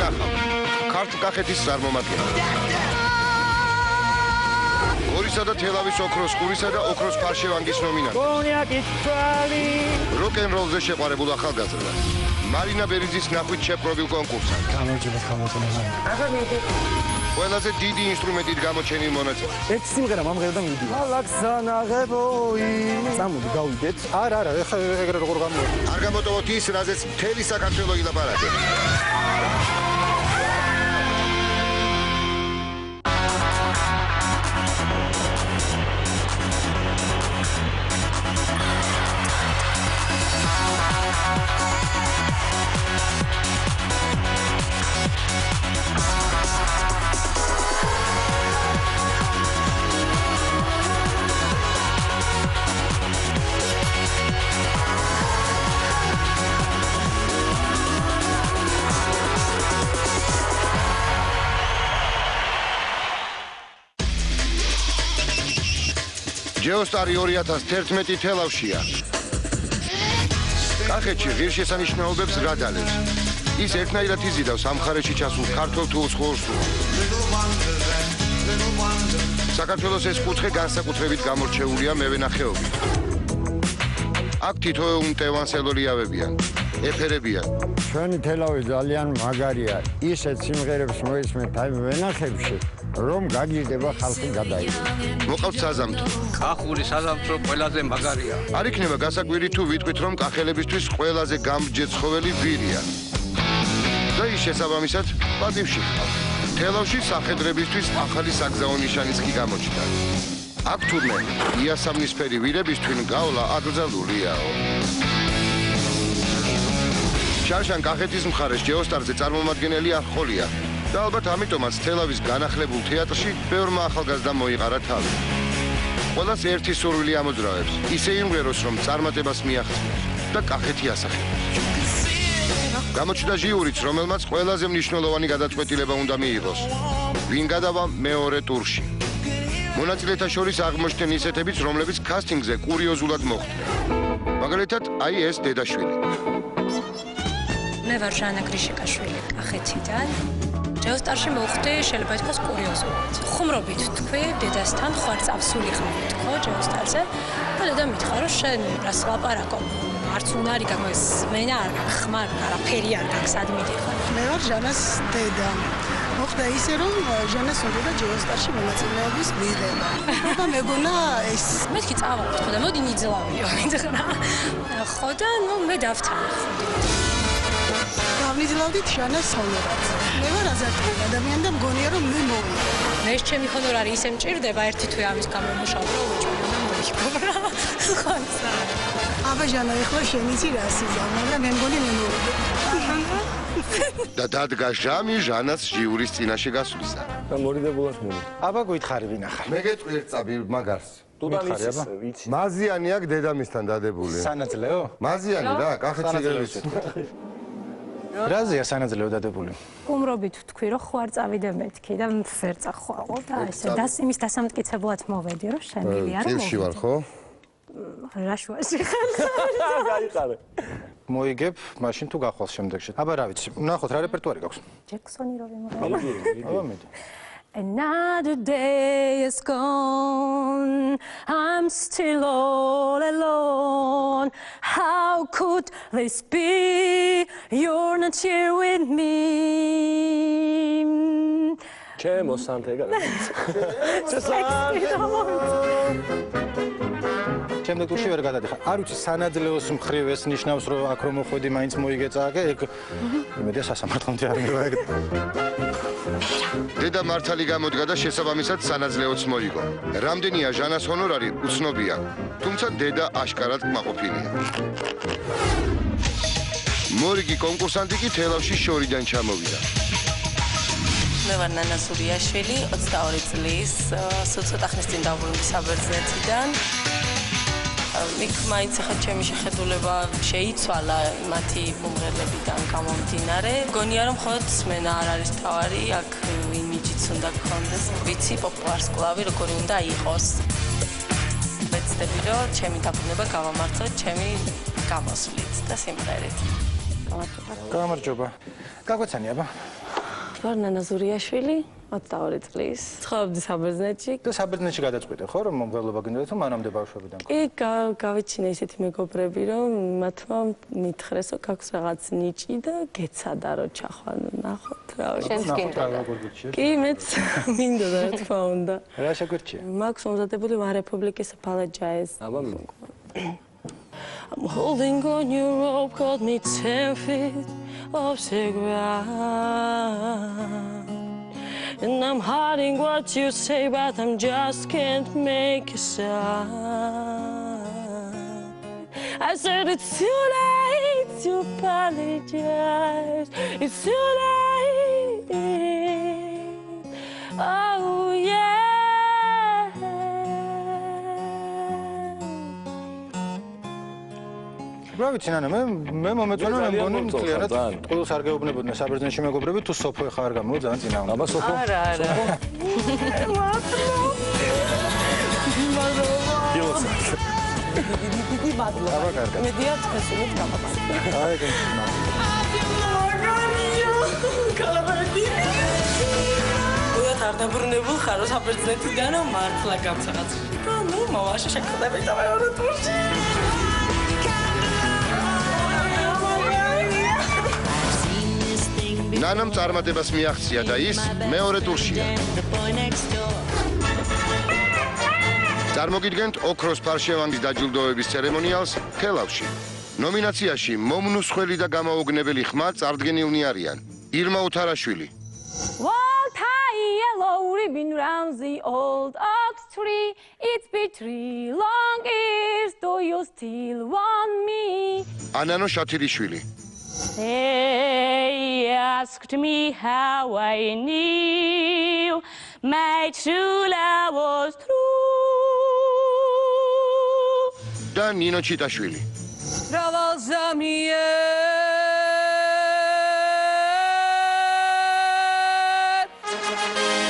ახალ ქართლ-კახეთის წარმომადგენელი. გორისა და თელავის ოქროს ყურისა და ოქროს ფარშევანგის ნომინანტი. კონიაკის თვალი. როკ-ენ-როლზე შეყვარებულ ახალგაზრდა. მარინა ბერიძის ნახვით შეპყრობილ კონკურსანტი. გამარჯობა ხალხო. ახლა მიდი. ყველაზე დიდი ინსტრუმენტით გამოჩენილ მონაწილე. ეს სიმღერა მომღერდა მიდი. ალაქსანაღებოი. წამოდი გავიდეთ. არა, ეხლა ეგრე როგორ გამოვა. არ გამოტოვოთ ის, რაზეც მთელი საქართველო ილაპარაკებს. ჯეოსტარი 2011 თელავშია. კახეთში ღირსშესანიშნაობებს გადალევს. ის ერთნაირად იზიდავს ამხარეში ჩასულ ქართველ თუ უცხოურ სულს. საქართველოს ეს კუთხე განსაკუთრებით გამორჩეულია მევენახეობით. აქ თითოეულ მტევანს ელოლიავებიან, ეფერებიან. ჩვენი თელავი ძალიან მაგარია. ისეთ სიმღერებს მოისმენთ აი მევენახეებში, რომ გაგიჟდება ხალხი გადაიღოს. მოყავთ საზამთრო. კახური საზამთრო ყველაზე მაგარია. არ იქნება გასაკვირი თუ ვიტყვით, რომ კახელებისთვის ყველაზე გამჯე ცხოველი ვირია. და ის შესაბამისად პატივში ხარ. თელავში სახედრებისთვის ახალი საგზაო ნიშანის კი გამოჩნდა. აქ თურმე იასამნისფერი ვირების თვინ გავლა აკრძალულიაო. შარშან კახეთის მხარეს ჯეოსტარზე წარმომადგენელი არ ჰყოლია. და ალბათ ამიტომაც თელავის განახლებულ თეატრში ბევრმა ახალგაზრდამ მოიყარა თავი. ყველას ერთი სურვილი ამოძრავებს, ისე იმღეროს, რომ წარმატებას მიაღწიოს და კახეთი ასახელოს. გამოჩნდა ჟიურიც, რომელმაც ყველაზე მნიშვნელოვანი გადაწყვეტილება უნდა მიიღოს. ვინ გადავა მეორე ტურში. მონაწილეთა შორის აღმოჩნდნენ ისეთებიც, რომლებიც კასტინგზე კურიოზულად მოხვდნენ. მაგალითად, აი ეს დედაშვილი. მე ვარ ჟანა გრიშიკაშვილი კახეთიდან. ჯეოსტარში მოვხვდი, შეიძლება ითქვას კურიოზულად. ხუმრობით თქვი, დედასთან ხوارწავსული ხარ თქო ჯეოსტარზე. და დედა მითხრა, რომ შენ რას ლაპარაკობ? არც უნარი გაქვს, მენა არ ხმარ, არაფერი არ გაქვს, სად მიდიხარ? მე ვარ ჟანას დედა. მოხდა ისე, რომ ჟანას უნდა ჯეოსტარში მონაწილეობის მიღება. და მეგონა ეს მეთქი წავალთ, ხო და მოდი ნიძლავიო, მითხრა. ხო და ნუ მე დავთანხმდი. დავიძლავდით ჟანას ჰონორად. მე ვარ აზარტული ადამიანი და მგონია რომ მე მოვიდა. მე ჩემი ჰონორარი ისე მჭირდება ერთი თვე ამის გამო მუშაობ რა უჭირდა და მოიქობრა. ხანსა. აბა ჟანა ეხლა შენ იცი რა სიზა, მაგრამ მე მგონი მე მოვიდა. და დადგა ჟამი ჟანას ჟიურის წინაშე გასვლისა. და მორიდებულად მოდი. აბა გითხარი ვინ ახარ? მე გეტყვი ერთ წაბი მაგარს. მითხარი აბა? მაზიანი აქ დედამისთან დადებული. სანაძლეო? მაზიანი რა, კახეთში გელის. რაზეა სანაძლეო დადებული? ხუმრობით თქვი, რომ ხوار წავიდე მეთქი და ვერ წახვალო და ესე იმის დასამტკიცებლად მოვედი, რომ შემილი არ მოვედი. წილში ვარ, ხო? რა შუაში ხარ? გაიყარე. მოიგებ, მაშინ თუ გახვალ შემდეგში. აბა რა ვიცი, ნახოთ რა რეპერტუარი გაქვს. ჯექსონი რო ვიმღერე. აბა მიდი. Another day is gone, I'm still all alone. How could this be? You're not here with me. ჩემო სანთეგა. შემდეგ ტურში ვერ გადადიხარ. არ ვიცი სანაძლეოს მხრივ ეს ნიშნავს, რომ აქ რომ მოხვედი, მაინც მოიგეწააგე, ეგ იმედია სასამართლომდე არ მივა ეგ. დედა მართალი გამოდგა და შესაბამისად სანაძლეოც მოიგო. რამდენია ჟანას ჰონორარი უცნობია, თუმცა დედა აშკარად კმაყოფილია. მორიგი კონკურსანტი კი თელავში შორიდან ჩამოვიდა. მე ვარ ნანა სურიაშვილი, 22 წლის, სულ ცოტა ხნის წინ დავბრუნდი საბერძნეთიდან. იქ მაინც ახლა ჩემი შეხედულება შეიცვალა მათი მომღერლებიდან გამომდინარე. მგონია რომ მხოლოდ სმენა არ არის თავარი, აქ იმიჯიც უნდა გქონდეს. ვიცი პოპულარსკლავი როგორი უნდა იყოს. ვეცდები რომ ჩემი დაბრუნება გავამართლოთ ჩემი გამოსვლით და სიმღერით. გამარჯობა. გაგვეცანი აბა. ვარ ნანა ზურიაშვილი 22 წლის. ცხოვრობდი საბერძნეთში. და საბერძნეთში გადაწყვიტე ხო რომ მომღერლობა გინდა თუ მანამდე ბავშვობიდან? კი, გავიჩინე ისეთი მეგობრები, რომ მათმა მითხრეს, რომ გაქვს რაღაც ნიჭი და გეცადა რომ ჩახვალ, ნახოთ რა ვიცი. შენს გინდოდა? კი, მეც მინდოდა რა თქმა უნდა. რა შეგვირჩია? მაქვს მომზადებული One Republic's Apologize. აბა I'm holding on your rope, got me 10 feet of cigarette. And I'm hiding what you say, but I'm just can't make a sound. I said it's too late to apologize. It's too late. Oh yeah. რა ვიცი ნანა მე მომეწონა რომ მგონი მთლიანად ყველს არ გეუბნებოდნენ საბერძნეთში მეგობრები თუ სოფო ხა არ გამოვა ძალიან წინა უნდა. აბა სოფო. არა. დიდი მადლობა. აბა კარგად. მე დიახ ხესულით გამაყალიბე. აი გეუბნა. გუიათ არ დაბრუნებულ ხარო საბერძნეთიდან მართლა გამცაღაც. ნუ მოვაშე შეხვდები და მეორე ტურში. ნანამ წარმატებას მიაღწია და ის მეორე ტურშია. წარმოგიდგენთ ოქროს ფარშევანგის დაჯილდოების ცერემონიალს თელავში. ნომინაციაში მომნუსხველი და გამაოგნებელი ხმა წარდგენილნი არიან ირმა უთარაშვილი, Been round the old oak tree, it's been 3 long years, do you still want me? ანანო შათირიშვილი, They asked me how I knew my true love was true. და ნინო ჩიტაშვილი.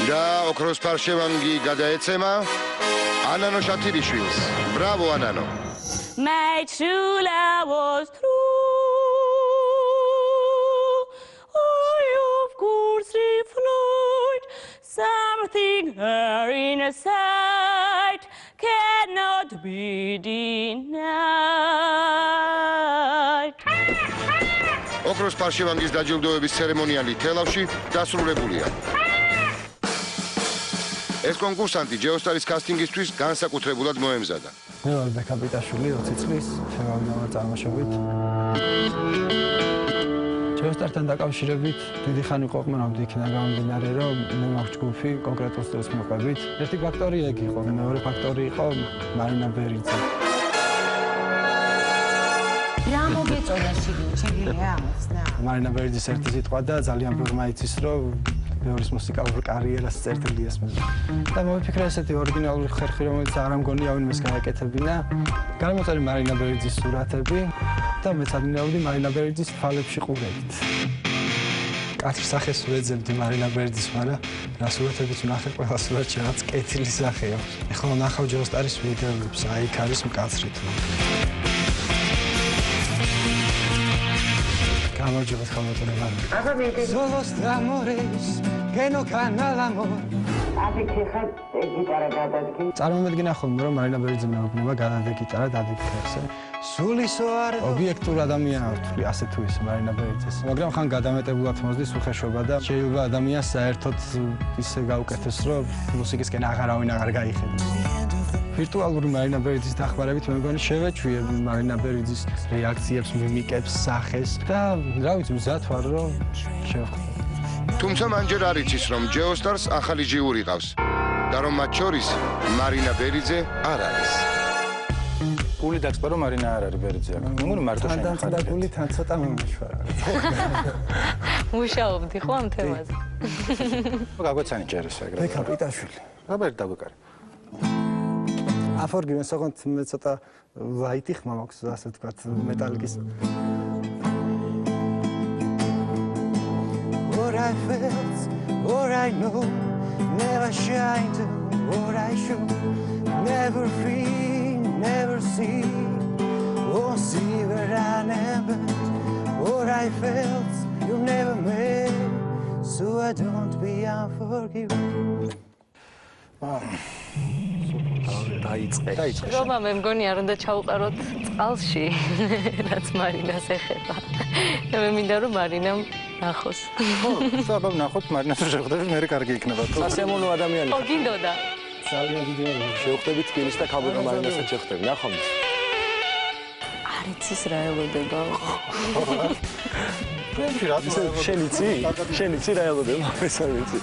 და ოქროს ფარშევანგი გადაეცემა ანანო შათირიშვილს. ბრავო ანანო. My true love was true. Oh, of course, reflect something her in a sight cannot be denied. ოქროს ფარშევანგის დაჯილდოების ცერემონიალი თელავში დასრულებულია. ეს კონკურსანტი ჯეოსტარის კასტინგისთვის განსაკუთრებულად მოემზადა. მე ვარ ბეკაპიტაშვილი 20 წლის ფევერალურ წარმოშობით. ჯეოსტართან დაკავშირებით დიდი ხანი ყოფნობდი იქიდან გამომდინარე, რომ მე მაქვს ჯგუფი კონკრეტულ სტილს მოყვებით. ერთი ფაქტორი ეგ იყო, მეორე ფაქტორი იყო მარინა ბერიძე. რა მოგეწონა შეგვიძლია ამოცნა? მარინა ბერიძის ერთი სიტყვა და ძალიან ბევრმა იცის, რომ მეორის მუსიკალურ კარიერას წერტილი ესმის. და მოვიფიქრე ესეთი ორიგინალური ხერხი, რომელიც არ ამგონია ვინმეს გააკეთებინა. განმოწერე მარინა ბერიძის სურათები და მეცადინეობდი მარინა ბერიძის თვალებში ყურებით. კაცის სახეს ვეძებდი მარინა ბერიძის, მაგრამ რა სურათებიც ვნახე, ყველა სურათში რაღაც კეთილი სახე აქვს. ეხლა ვნახავ ჯეოსტარის ვიდეოებს, აი იქ არის მკაცრი თუ. გამარჯობათ ხალხო. Solos de amores que no canal amor. წარმომედგინა ხოლმე რომ მარინა ბერიძე მეუბნება გადადე გიტარა დადე ხერხზე. სულისო არ ობიექტურ ადამიანად ვთვლი ასე თუ ისე მარინა ბერიძეს. მაგრამ ხან გადამეტებულად მოსდის უხეშობა და შეიძლება ადამიანს საერთოდ ისე გაუკეთოს რომ მუსიკისკენ აღარავინ აღარ გაიხედოს. ვირტუალური მარინა ბერიძის დახმარებით მე მგონი შევეჩვიე მარინა ბერიძის რეაქციებს, მიმიკებს, სახეს და რა ვიცი მზად ვარ რომ შევხვდე. თუმცა მან ჯერ არ იცის რომ ჯეოსტარს ახალი ჯიური ყავს და რომ მათ შორის მარინა ბერიძე არ არის. გული დაგსპარო მარინა არ არის ბერიძე. მე მგონი მარტო შენ ხარ. და გული თან ცოტა მომიშვარა. მუშაობდი ხო ამ თემაზე? გაგვეცანი ჭერეს ეგრე. ბეკაპიტაშვილი. აბა ერთ დაგვეკარე. აფორგი მე საღონთ მე ცოტა ლაიტი ხმა მაქვს ასე ვთქვათ მეტალიკის. What I felt, what I know, never shined, what I should, never feel, never see, won't see where I never, what I felt, you never made, so I don't. can't forgive you. დაიწყე. რომა მე მგონი არ უნდა ჩაუყაროთ წყალში, რაც მარინას ეხება. მე მინდა რომ მარინამ ნახოს. ხო, საბავ ნახოთ მარინას რო შეხვდები, მე კარგი იქნება. სასიამოვნო ადამიანი. ხო, გინდოდა. ძალიან დიდი შევხვდებით თბილისში და ქალბატონ მარინასაც შევხვდები, ნახო. არ იცის რა ელოდება. შენ იცი რა ელოდება, ეს არ ვიცი.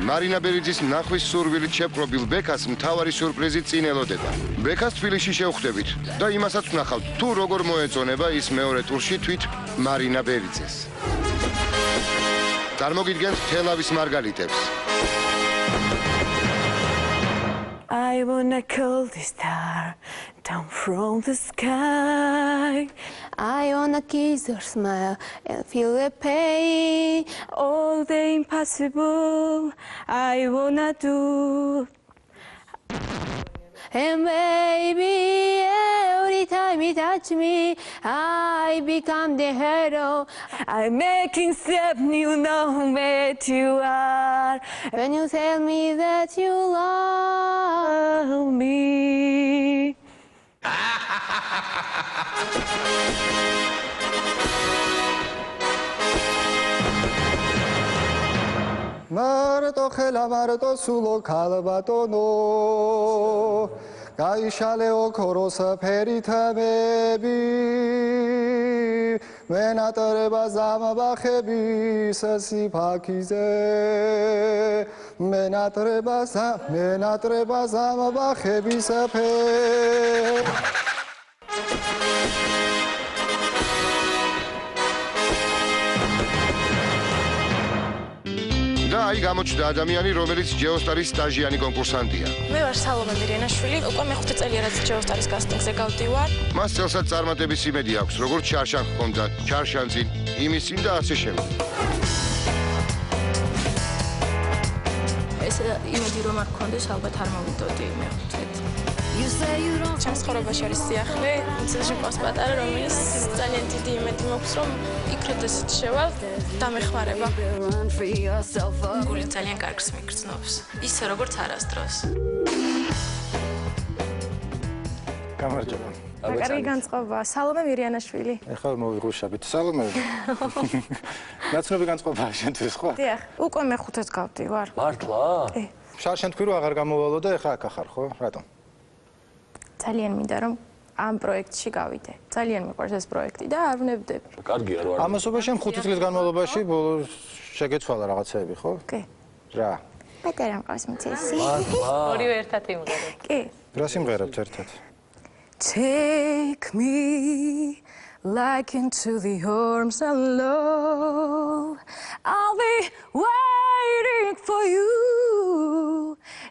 მარინა ბერიძის ნახვის სურვილით შეპყრობილ ბექას მთავარი სიურპრიზი წინ ელოდება. ბექას თბილისში შევხვდებით და იმასაც ვნახავთ, თუ როგორ მოეწონება ის მეორე ტურში თვით მარინა ბერიძეს. წარმოგიდგენთ თელავის მარგალიტებს. I wanna call the star down from the sky. I wanna kiss your smile and feel the pain. All the impossible I wanna do. And baby, every time you touch me, I become the hero. I'm making step, you know where you are. When you tell me that you love me. მარტო ხელა მარტო სულო ქალბატონო გაიშალეო ქოროს ფერითამები მენატრება ზამბახების სიფაქიზე მენატრება ზამბახების და აი გამოჩნდა ადამიანი, რომელიც ჯეოსტარის სტაჟიანი კონკურსანტია. მე ვარ სალომე მირიანაშვილი, უკვე მე-5 წელია რაც ჯეოსტარის კასტინგზე გავდივარ. მას წელსაც წარმატების იმედი აქვს, როგორც ჩარშან ჰქონდა, ჩარშანძი, იმის წინ და ასე შემდეგ. ეს იმედი რომ არ გქონდეს, ალბათ არ მოვიდოდი მე-5-ით. ჩემს ცხოვრებაში არის სიახლე, მიწაში ყავს პატარა, რომელიც ძალიან დიდი იმედი მაქვს, რომ იქროდესაც შევალ და მეხმარება. გული ძალიან კარგს მიგრძნობს, ისე როგორც არასდროს. გამარჯობა. კარგი განწყობა, სალომე მირიანაშვილი. ეხლა მოვიღუშავით. სალომე. ნაცნობი განწყობაა შენთვის, ხო? დიახ, უკვე მე-5-ით გავდივარ. მართლა? კი. შარშან თქვი რომ აღარ გამოვალო და ეხლა აქ ახარ, ხო? რატომ? ძალიან მინდა რომ ამ პროექტში გავიდე. ძალიან მიყვარს ეს პროექტი და არ ვნებდები. კარგია რო არ. ამასობაში 5 წლის განმავლობაში ბოლოს შეგეცვალა რაღაცეები, ხო? კი. რა? პეტერა მყავს მიცესი. ორივე ერთად იმღერებთ. კი. რა სიმღერებთ ერთად? Take me like into the arms of love. I'll be waiting for you.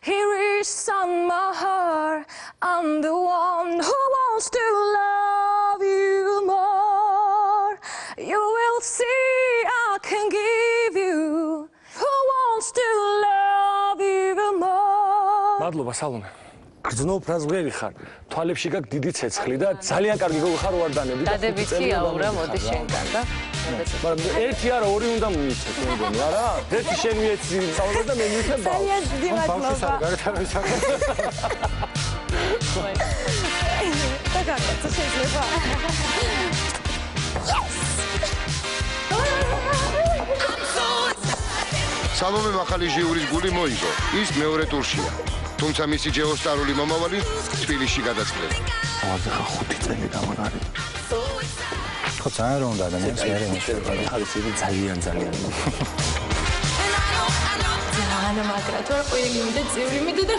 Here is on my heart. I'm the one who wants to love you more. You will see I can give you. Who wants to love you more. მადლობა სალომე. გრძნობ რაზღერი ხარ. თვალებში გაქვს დიდი ცეცხლი და ძალიან კარგი გოგო ხარ ვარდანები და დადებითი აურა მოდი შენგან და მაგრამ ერთი არა ორი უნდა მივიცეთ მეგონი არა? ერთი შენ მიეცი სწავლება და მე მივიცებ ბავშვს. ძალიან დიდი მადლობა. და გაკეთე შეიძლება. სალომე მახალიჟიურის გული მოიგო. ის მეორე ტურშია. თუმცა მისი ჯეოსტარული მომავალი თბილისში გადაწყდება. ავაზე ხა 5 წელი გამაგარი. ხო ძალიან რომ უნდა ადამიანს მე შემოგვიყვება. არის იგი ძალიან. ანა მაგრა თუ არ ყოველი მინდა წევრი მინდა და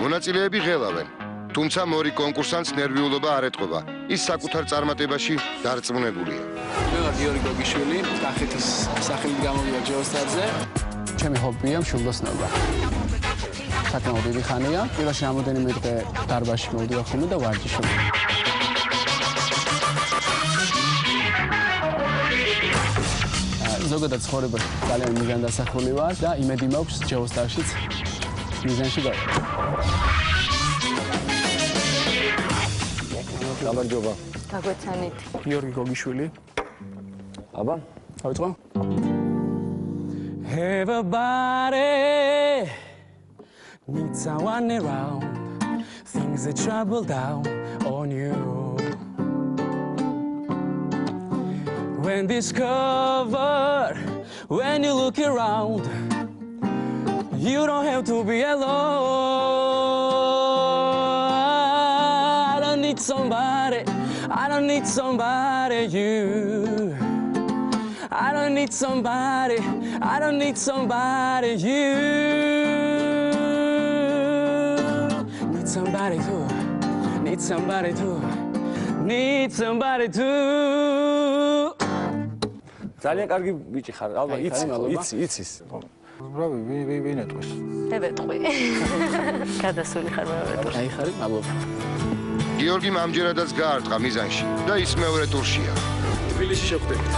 მონაწილეები ღელავენ. თუმცა მორი კონკურსანტს ნერვიულობა არ ეტყობა. ის საკუთარ წარმატებაში დარწმუნებულია. მე ვარ გიორგი გოგიშვილი, კახეთის სახელით გამოვიდა ჯეოსტარზე. ჩემი ჰობია მშვილდოსნობა. საკმაოდ დიდი ხანია. პირველში რამოდენიმე დღე დარბაზში მოვდივარ ხოლმე და ვარჯიშობ. ზოგადად ცხოვრებაში ძალიან მიზანდასახული ვარ და იმედი მაქვს ჯეოსტარშიც მიზანში გავიდე. გამარჯობა. გაგვეცანით. გიორგი გოგიშვილი. აბა, დავიწყო. Everybody needs someone around. Things that trouble down on you. When discovered, when you look around, you don't have to be alone. I don't need somebody, I don't need somebody, you. I don't need somebody, I don't need somebody, you. Need somebody too, need somebody too, need somebody too. ძალიან კარგი ბიჭი ხარ. ალბათ იცის. ბრავი, ვინ ეტყვის? მე ვეტყვი. გადასული ხარ მე ვეტყვი. აი ხარი, მადლობა. გიორგიმ ამჯერადაც გაარტყა მიზანში და ის მეორე ტურშია. თბილისში შევხვდებით.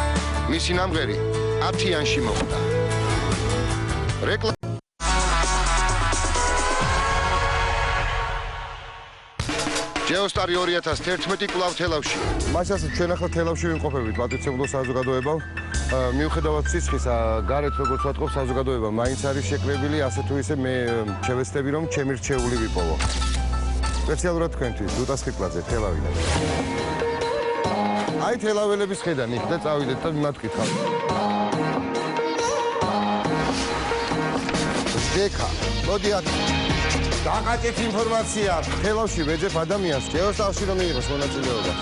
მისი ნამღერი 10-იანში მოხვდა. ჯეოსტარი 2011 კვლავ თელავში. მასაც ჩვენ ახლა თელავში ვიმყოფებით პატრიცემულო საზოგადოება. მიუხედავად სიცხისა, გარეთ როგორც ვატყობ საზოგადოება მაინც არის შეკრებილი, ასე თუ ისე მე შევეცდები რომ ჩემი რჩეული ვიპოვო. სპეციალურად თქვენთვის დუტა სხიკვაძე თელავიდან. აი თელაველების ხედან იქ და წავიდეთ და მათ ვკითხავთ. ზეკა, მოდი აქ დაგაკეთ ინფორმაცია. თელავში ვეძებ ადამიანს, ჯეოსტარში რომ მიიღოს მონაწილეობა.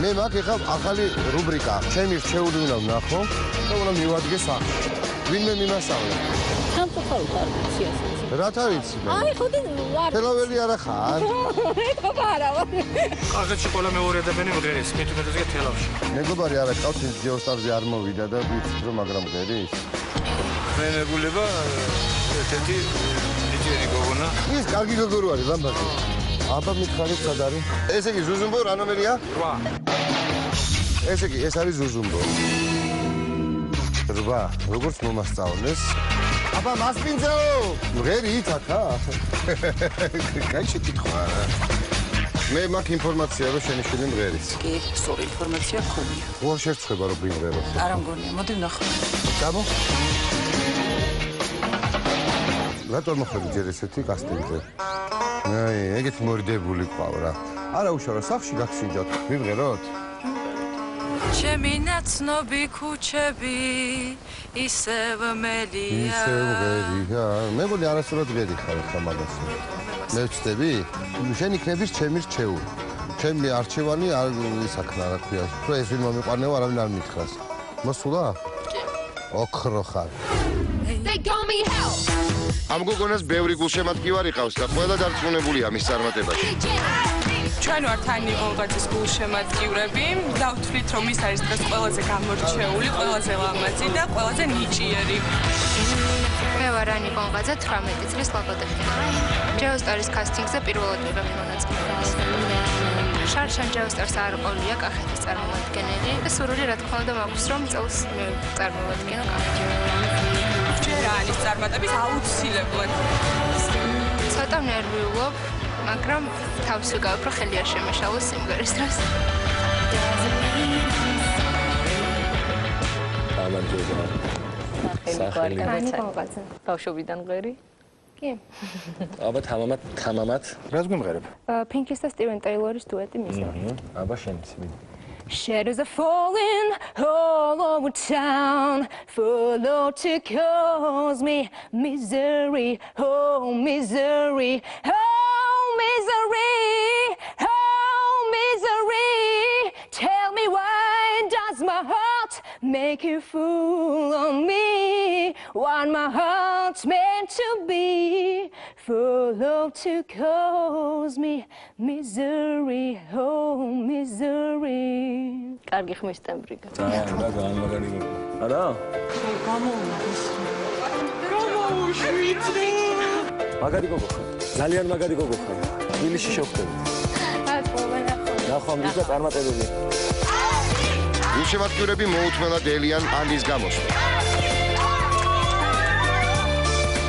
მე მაგ ეხლა ახალი რუბრიკა, ჩემი რჩეული უნდა ვნახო და უნდა მივადგეს ახლა. ვინმე მიმასწავლა. სამწუხაროდ არ ვიცი. რათა ვიცი მე? აი ხოდი ვარ. თელაველი არა ხარ? მეგობა არა ვარ. კახეთში ყველა მეორე ადამიანი მღერის, მით უმეტესია თელავში. მეგობარი არა ყავს ის ჯეოსტარზე არ მოვიდა და ვიცით რომ მაგრამ მღერის. მე მეგულება ერთ-ერთი ნიჭიერი გოგონა. ის კარგი გოგონა არის ლამბაზი. აბა მითხარით სად არის? ესე იგი ზუზუმბო რა ნომერია? 8. ესე იგი ეს არის ზუზუმბო. 8. როგორც მომასწავლეს? აბა მასპინძეო! მღერი ითაქა? კაი შეკითხვა. მე მაქვს ინფორმაცია რომ შენი შვილი მღერის. კი, სწორი ინფორმაცია გქონია. უარ შეერცხება რომ ვიმღეროს. არა მგონია, მოდი ვნახოთ. გამო? რატომ მოხდი ჯერ ესეთი კასტინგზე? აი, ეგეთი მორიდებული ყავ რა. არა უშავო, სახში გაგსინჯოთ. ვიმღეროთ? ჩემი ნაცნობი ქუჩები ისევ მელია. ისევ მღერია. მე მგონი არასდროს ვედი ხარ ხა მაგას. მე ვწდები? შენ იქნების ჩემი რჩეული. ჩემი არჩევანი არ ისაქნა რა ქვია. თუ ეს ვინ მომიყვანეო, არავინ არ მითხრას. მოსულა? ოქრო ხარ. ამ გოგონას ბევრი გულშემატკივარი ყავს და ყველა დარწმუნებულია მის წარმატებაში. ჩვენ ვართ ანი კონკრეტის გულშემატკივრები. დავთვლით რომ ის არის დღეს ყველაზე გამორჩეული, ყველაზე ლამაზი და ყველაზე ნიჭიერი. მე ვარ ანი კონკაძე 18 წლის ლოგოტექნიკა. ჯეოსტარის კასტინგზე პირველად ვიღებ მონაწილეობას. შარშან ჯეოსტარს არ ყოლია კახეთის წარმომადგენელი და სურვილი რა თქმა უნდა მაქვს რომ წელს მე წარმოვადგინო კახეთი. ჯერა ანის წარმატების აუცილებლად. ცოტა ნერვიულობ, მაგრამ თავს ვიგავებ რომ ხელი არ შემეშალოს სიმღერის დროს. გამარჯობა. სახელი ანი კონკაძე. ბავშვობიდან მღერი? კი. აბა თამამად. რას გვიმღერებ? Pink-ის და Steven Taylor-ის დუეტი მისმა. აბა შენიც მიდი. Shadows are falling all over town, follow to cause me misery, oh misery, oh misery, oh misery. Tell me why does my heart make you fool on me? What my heart's meant to be, follow to cause me misery, oh misery. კარგი ხმის ტემბრიგა. და გამაგარი გოგო. არა? გამოვუშვით. მაგარი გოგო ხარ. ძალიან მაგარი გოგო ხარ. თბილისში შევხვდები. ნახო მის და წარმატებები. გულშემატკივრები მოუთმენლად ელიან ანის გამოსვლა.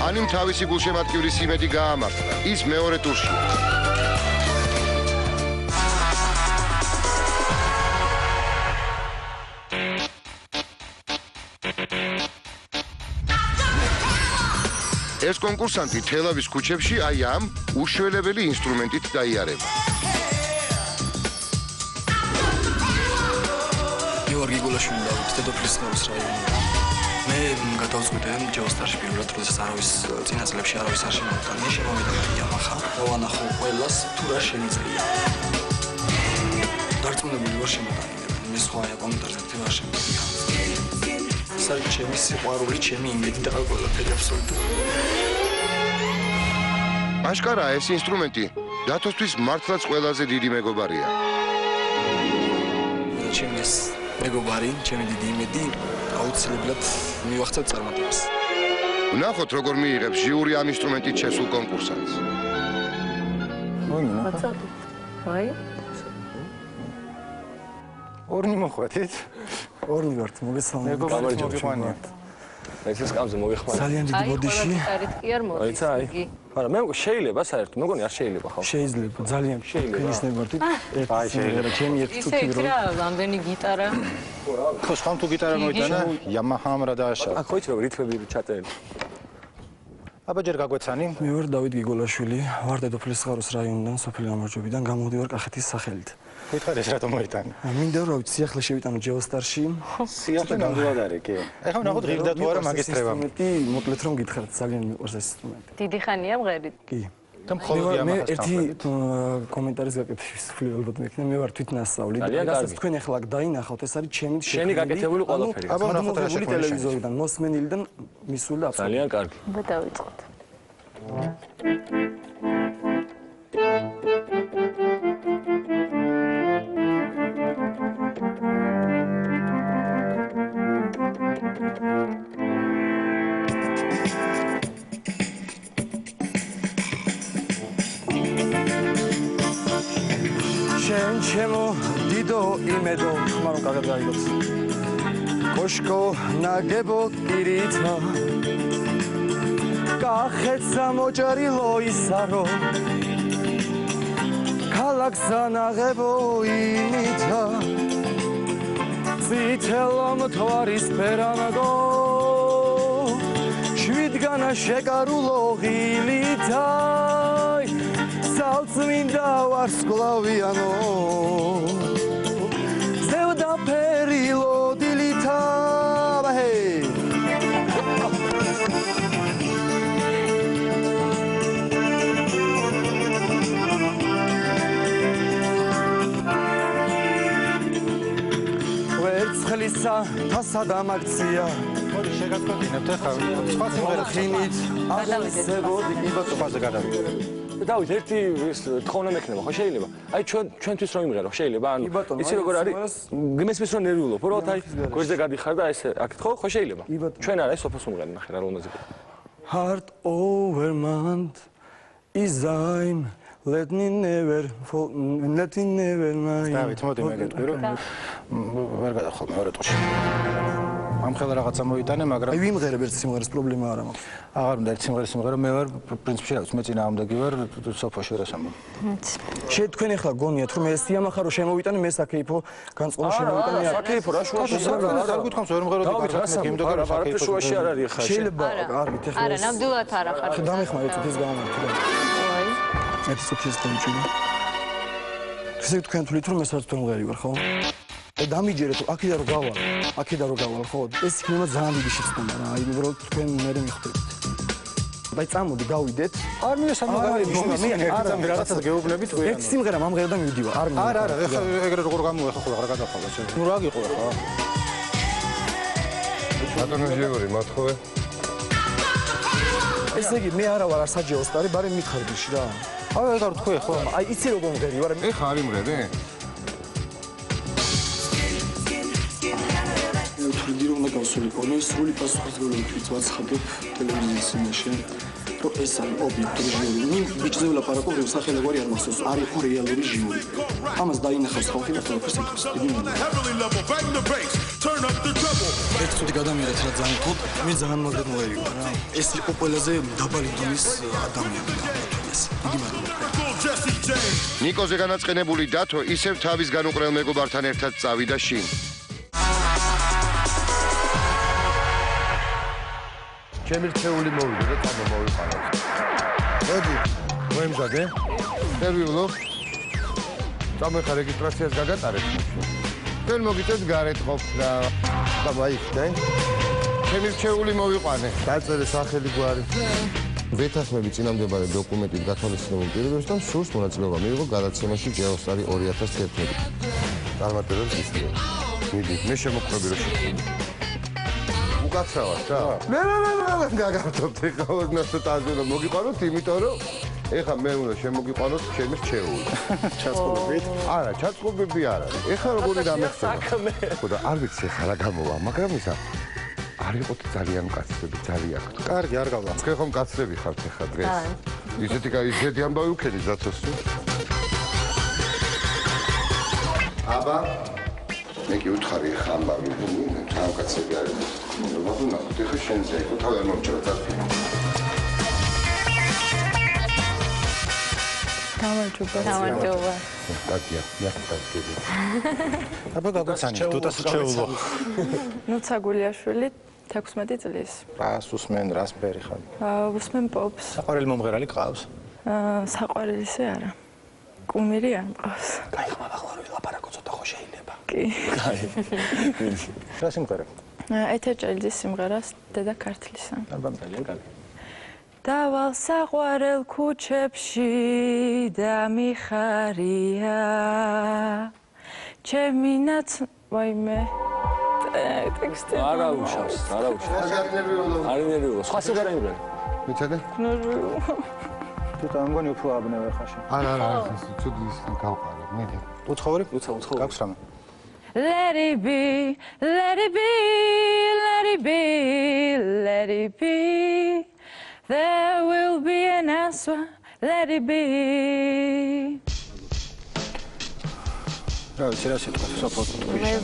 ანიმ თავისი გულშემატკივრის იმედი გაამართლა. ის მეორე ტურშია. ეს კონკურსანტი თელავის ქუჩებში აი ამ უშველებელი ინსტრუმენტით დაიარება. გიორგი გულაშვილი დავით დედოფლის ხევის რაიონიდან. მე გადავწყვიტე ჯეოსტარში პირველად, როდესაც არავის წინა წლებში არავის არ შემოვიტანე, შემოვიტანე იამაჰა. დავანახო ყველას თუ რა შემიძლია. დარწმუნებული ვარ შემოტანილი. მე სხვა კომენტარზე ვარ შემოტანილი. ეს არის ჩემი სიყვარული, ჩემი იმედი და ყველაფერი აბსოლუტურად. აშკარა ეს ინსტრუმენტი დათოსთვის მართლაც ყველაზე დიდი მეგობარია. ჩემი მეგობარი, ჩემი დიდი იმედი აუცილებლად მივახცევ წარმატებას. ვნახოთ როგორ მიიღებს ჟიური ამ ინსტრუმენტით შესულ კონკურსანტს. აი. ორნი მოხვედით? ორნი ვართ, მოგესალმებით. მეგობარი მოგიყვანიათ. ეს სკამზე მოგიხმართ. ძალიან დიდი ბოდიში. კი არ მოდის. არა, მე შეიძლება საერთოდ, მეგონი არ შეიძლება ხო? შეიძლება, ძალიან შეიძლება. ქრისტიანებართით. აი შეიძლება, ჩემი ერთი ისე იქ რა, რამდენი გიტარა. ხო, სხვა თუ გიტარა მოიტანა, Yamaha-მ რა დააშა. აქ ხო იცი რომ რითმები ჩაწერილი. აბა ჯერ გაგვეცანი. მე ვარ დავით გიგოლაშვილი, ვარ დედოფლის ხაროს რაიონიდან, სოფელი გამარჯვებიდან, გამოვდივარ კახეთის სახელით. გითხარ ეს რატომ მოიტანა? მინდა რომ სიახლე შევიტანო ჯეოსტარში. სიახლე ნამდვილად არის, კი. ეხლა ვნახოთ ღირდა თუ არა მაგისტრება. მოკლედ რომ გითხარით, ძალიან მიყვარს ეს ინსტრუმენტი. დიდი ხანია მღერით? კი. და მხოლოდ მე ერთი კომენტარის გაკეთების ფლი ალბათ მექნა, მე ვარ თვით ნასწავლი და რასაც თქვენ ახლა დაინახავთ, ეს არის ჩემი შენი გაკეთებული ყველაფერი. აბა ნახოთ რა შექმნა ტელევიზორიდან, მოსმენილიდან მისული და ძალიან კარგი. აბა დავიწყოთ. ჩემო დიდო იმედო ხმარო კარგად გაიგოთ კოშკო ნაგებო კირითა კახეთსა მოჭრილო ისარო ქალაქსა ნაღებო იმითა წითელო მთვარის ფერანგო შვიდგანა შეკარულო ღილითა saltsminda varsklaviano zevda perilo dilita hey vertsxlisa tasadamaktsiya მოდი შეგაწყვეტინებთ ახლა სხვა სიმღერას ხინით აღსებოდი იბათ სხვაზე გადავიდეთ დავით ერთი თხოვნა მექნება ხო შეიძლება აი ჩვენთვის რომ იმღერო შეიძლება ანუ იცი როგორ არის გმესმის რომ ნერვიულობ უბრალოდ აი გვერდზე გადიხარ და ეს აქ ხო შეიძლება ჩვენ არა ეს სოფოს უმღერე ნახე რა რომელზე heart over mind is I'm let me never mind დავით მოდი მე გეტყვი რომ ვერ გადახვალ მეორე ტურში ამ ხელა რაღაცა მოიტანე მაგრამ აი ვიმღერებ ერთ სიმღერას პრობლემა არ მაქვს აღარ უნდა ერთ სიმღერის სიმღერა მე ვარ პრინციპში რაღაც მე წინააღმდეგი ვარ სოფოში რასამო თქვენ ახლა გონიათ რომ ეს Yamaha რო შემოვიტანე მე საკეიფო განწყობა შემოვიტანე საკეიფო რა შუაში არ გითხოვს ვერ მღეროდი კარგად მე გიმდო რომ საკეიფო შუაში არ არის ხა შეიძლება კარგით ახლა არა ნამდვილად არა ხარ დამეხმარეთ ეს გამომართი და აი ეს სოფიას დაიჭირა ესე თქვენ თვლით რომ ეს არ მღერი ვარ ხო დამიჯერეთ აქედან რომ გავალ აქედან რომ გავალ ხო ეს იქნება ძალიან დიდი შეცდომა რა აი უბრალოდ თქვენ მე მიხვდებით აი წამოდი გავიდეთ არ მიესამაგარი მე ერთ წამი რაღაცას გეუბნებით ვერა ეს სიმღერა მომღერდა მივდივარ არა ეხლა ეგრე როგორ გამოეხა ხოლმე რა გადახვალა შენ ნუ რა გიყურა რა ბატონო ჟიური მათხოვე ესე იგი მე არა ვარ საჯეოსტარი ბარემ მიხარბიში რა აი ეგარ თქვი ხო აი იცი როგორ მღერი ვარ ეხა არ იმღერე ვთვლი რომ უნდა გავსულიყო მე სრული პასუხისმგებლობით ვაცხადებ ტელევიზიის წინაშე რომ ეს არის ობიექტური ჟიური ნიმ ბიჭზე ვლაპარაკობ რომ სახელგვარი არ მახსოვს არ იყო რეალური ჟიური ამას დაინახავს ხალხი და ყველაფერს ეთქვის დიდი ეს თუ გადამიერეთ რა ძალიან თოთ მე ძალიან მაგდ მოერი ვარ რა ეს იყო ყველაზე დაბალი დონის ადამიანი ამათვეს დიდი მადლობა ნიკოზე განაწყენებული დათო ისევ თავის განუყრელ მეგობართან ერთად წავიდა შინ ჩემი რჩეული მოვიდა და თამო მოვიყარავ. მოდი, მოემზადე. ინტერვიულო. წამეხა რეგისტრაციას გაგატარეთ. თქვენ მოგიწევთ გარეთ ყოფნა. და მაიქნე. ჩემი რჩეული მოვიყვანე. დაწერე სახელი გვარი. ვეთანხმები წინამდებარე დოკუმენტით გათვალისწინებულ პირობებს და სურს მონაწილეობა მიიღო გადაცემაში ჯეოსტარი 2011. წარმატებებს ისწრებო. მიდი, მე შემოყვები რომ შეხვდები. უკაცრავად რა? მე გაგავთობთ ეხლა ოდნავ ტაზერო მოგიყვანოთ, იმიტომ რომ ეხლა მე უნდა შემოგიყვანოთ ჩემი რჩეული. ჩაწყობებით? არა, ჩაწყობები არ არის. ეხლა როგორი დამეხსება? ხო და არ ვიცი ეხლა რა გამოვა, მაგრამ ისა არ იყოთ ძალიან მკაცრები, ძალიან. კარგი, არ გავლა. თქვენ ხომ მკაცრები ხართ ეხლა დღეს? ისეთი ამბავი უქენი ზაცოს. აბა მე კი უთხარი ხა ამბავი, თან მკაცრები არის. როგორ ნახოთ ეხლა შენზე, ხო თავი არ მომჭრა დაფი. გამარჯობა. დაგია, მიახტაგები. აბა გაგაცანი, თუთას რჩეულო. ნუცა გულიაშვილი 16 წლის. რას უსმენ, რას ფერი ხარ? უსმენ პოპს. საყვარელი მომღერალი გყავს? საყვარელისე არა. კუმირი არ მყავს. კაი, ხმა ახლა რო ვილაპარაკო ცოტა ხო შეიძლება? კი. კაი. რა სიმღერა? ეთერჭელიძის სიმღერას დედა ქართლისა. ალბათ ძალიან კარგი. დავალ საყვარელ ქუჩებში და მიხარია ჩემი ნაც ვაიმე ტექსტი არა უშავს არ ინერვიულო სხვა სიმღერა იმღერა მიცადე თუ თამგონი უფრო აბნევე ხაში არა ცუდი ის გავყარე მიდი უცხოური გაქვს რამე Let it be let it be let it be let it be There will be an answer, let it be. რა ვიცი რა სიტყვა სოფოთ.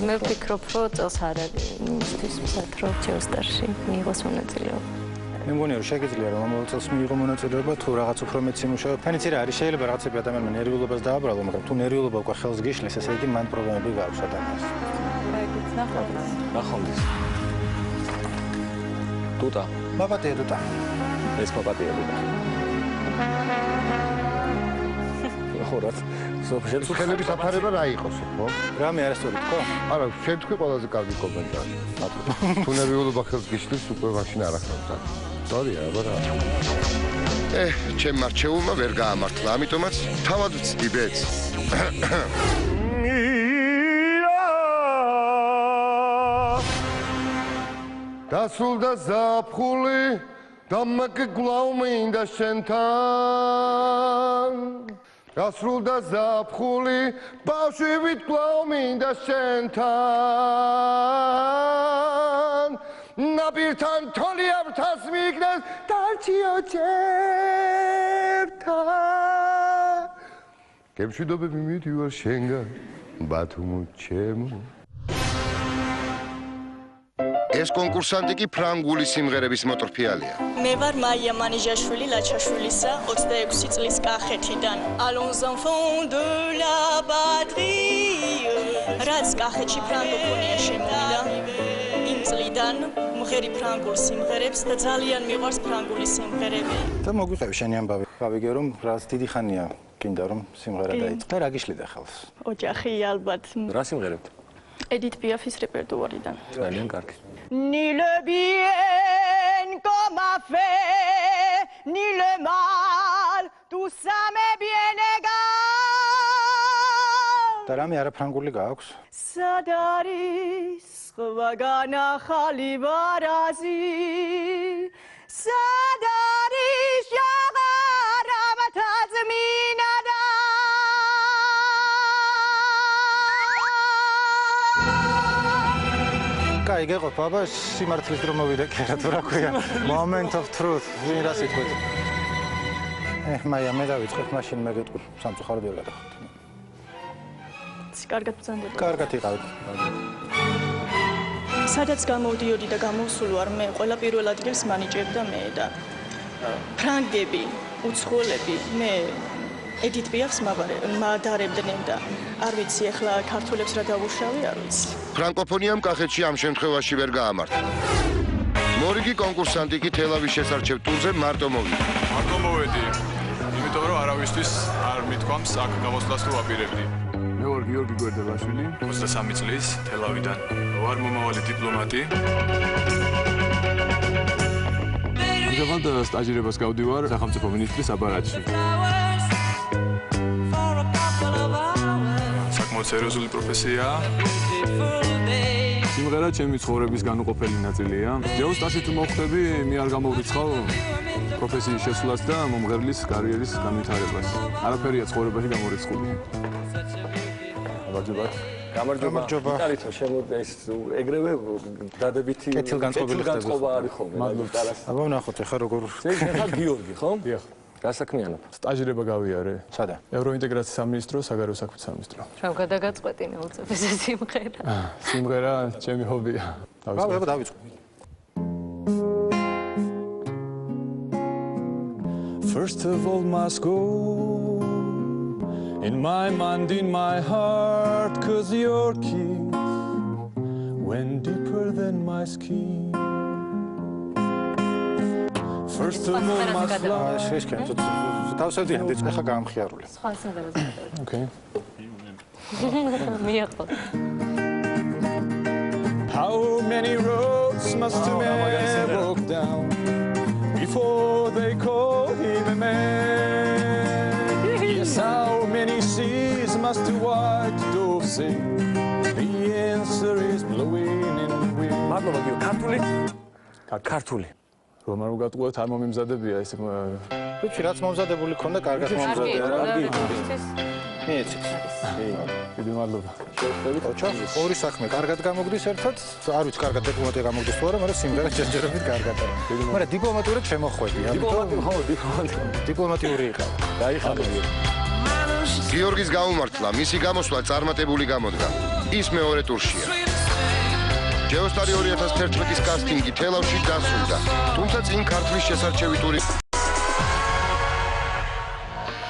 მე ვფიქრობ, რომ წელს არ არის იმისთვის მსად რომ ჯეოსტარში მიიღოს მონაწილეობა. მე მგონია რომ შეგიძლია რომ ამავე წელს მიიღო მონაწილეობა თუ რაღაც უფრო მეც იმუშავა. ფენიც რა არის შეიძლება რაღაცები ადამიანმა ნერვიულობას დააბრალო, მაგრამ თუ ნერვიულობა უკვე ხელს გიშლეს, ესე იგი მან პრობლემები გაქვს ადამიანს. ეგეც ნახავთ. ტუტა. მაპატია ტუტა. ეს მაპატია ტუტა. ხორად. სოფელების აფარება რა იყოს, ხო? რამე არასწორი თქო? არა, შენ თქვი ყველაზე კარგი კომენტარი. თუ ნერვიულობა ხელს გიშლის, უკვე მაშინ არ ახავს. სწორია, აბა რა. ჩემ მარჩეულმა ვერ გაამართლა, ამიტომაც თავად ვწდი ბეც. დასულდა ზაფხული და მეკგლავ მინდა შენთან დასრულდა ზაფხული ბავშვივით გლავ მინდა შენთან ნაპირთან თოლიაბთას მიგდეს დარჩიო ჩემთან გემშვიდობები მივიდივარ შენგან ბათუმო ჩემო ეს კონკურსანტი კი ფრანგული სიმღერების მოტრფიალია. მე ვარ მაია მანიჟაშვილი ლაჩაშვილისა 26 წლის კახეთიდან. Allons enfants de la patrie. რაც კახეთში ფრანგოფონია შემოვიდა. იმ წლიდან მღერი ფრანგულ სიმღერებს და ძალიან მიყვარს ფრანგული სიმღერები. და მოგვიყევი შენი ამბავი. გავიგე რომ რაც დიდი ხანია გინდა რომ სიმღერა დაიწყე. რა გიშლიდა ხელს? ოჯახი ალბათ. რა სიმღერებთ? Edith Piafის რეპერტუარიდან. ძალიან კარგი. Ni le bien qu'on m'a fait, ni le mal, tout ça m'est bien égal. და რამე არაფრანგული გააქვს? Sadaris ღვაგანა ხალიბარაზი Sadaris ჟაღარა მათაზმინადა კაი, გეყოფ, აბა სიმართლის დრო მოვიდა ქერა თუ რა ქვია. Moment of truth. ვინ რა სიტყვით? მაია მე დავიწყებ, მაშინ მე გეტყვი სამწუხაროდ ვერ გადახოთ. კარგად ბრძანდება. კარგად იყავით. სადაც გამოვდიოდი და გამოვსულ ვარ მე, ყველა პირველ ადგილს მანიჭებდა მე და ფრანგები, უცხოელები, მე Edith Piaf's მადარებდნენ და არ ვიცი ახლა ქართულებს რა დავუშავი, არ ვიცი. ფრანკოფონიამ კახეთში ამ შემთხვევაში ვერ გაამართლა. მორიგი კონკურსანტი კი თელავის შესარჩევ ტურზე მარტო მოვიდა. მარტო მოვედი. იმიტომ რომ არავისთვის არ მithქვამს აქ გამოსვლას თუ აპირებდი. მე ვარ გიორგი გვერდებაშვილი, 23 წლის, თელავიდან. ვარ მომავალი დიპლომატი. მიგავანდა სტაჟირებას გავდივარ სახელმწიფო მინისტრის აპარატში. საკმაოდ სერიოზული პროფესიაა. სიმღერა ჩემი ცხოვრების განუყოფელი ნაწილია. ჯეოსტარში თუ მოხვდები, მე არ გამოვრიცხავ პროფესიის შესვლას და მომღერლის კარიერის განვითარებას. არაფერია ცხოვრებაში გამორიცხული. გამარჯობა. გამარჯობა. იტალითო შემოდი ეს ეგრევე დადებითი კეთილგანწყობა არის ხოლმე. მადლობა. აბა ვნახოთ ახლა როგორ. ხა გიორგი, ხო? დიახ. გასაქმიანობ. სტაჟირება გავიარე. სადა? ევროინტეგრაციის სამინისტრო, საგარეო საქმეთა სამინისტრო. შევ გადაგაწყვეტინე უწევს ეს სიმღერა. სიმღერა ჩემი ჰობია. აბა დავიწყო. First of all must go in my mind, in my heart, 'cause your kiss went deeper than my skin. First of all must fly. შეშკენ თავსავდი ამ დეჭ ახლა გამხიარული. სხვა სიმღერას გადავ. Okay. მიაყო. How many roads must a man walk down before they call him a man? Yes, how many seas must a white dove sing? The answer is blowing in the wind. მადლობა გიო, ქართული? ქართული. რომ არ უგატყუოთ არ მომიმზადებია ეს ვიცი რაც მომზადებული ქონდა კარგად მომზადდა კარგი. მიეცი. დიდი მადლობა. ოჩო, ორი საქმე კარგად გამოგდის ერთად, არ ვიცი კარგად დიპლომატია გამოგდის თუ არა, მაგრამ სიმღერა ჯერჯერობით კარგად არის. მაგრამ დიპლომატიურად შემოხვედი, დიპლომატიური იყავ. დაიხადე. გიორგის გაუმართლა, მისი გამოსვლა წარმატებული გამოდგა. ის მეორე ტურშია. ჯეოსტარი 2011-ის კასტინგი თელავში დასრულდა, თუმცა წინ ქართლის შესარჩევი ტური.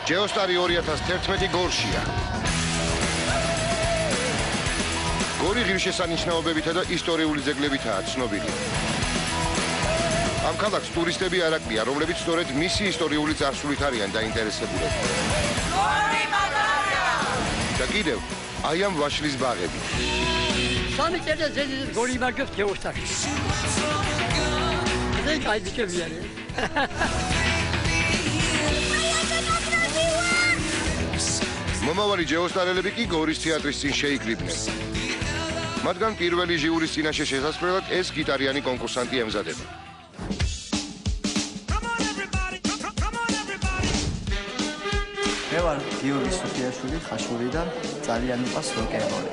ჯეოსტარი 2011 გორშია. გორი ღირსშესანიშნაობებითა და ისტორიული ძეგლებითაა ცნობილი. ამ ქალაქს ტურისტები არ აკბია, რომლებიც სწორედ მისი ისტორიული წარსულით არიან დაინტერესებულები. და კიდევ, აი ამ ვაშლის ბაღები. სამი წელია ზედიზედ გორი იმარჯვებს ჯეოსტარში. ეს კაიჭებია. მომავალი ჯეოსტარელები კი გორის თეატრის წინ შეიკრიბნენ. მათგან პირველი ჟიურის წინაშე შესასვლელად ეს გიტარიანი კონკურსანტი ემზადება. მე ვარ გიორგი სოფიაშვილი ხაშურიდან, ძალიან მიყვარს როკ-ენ-როლი.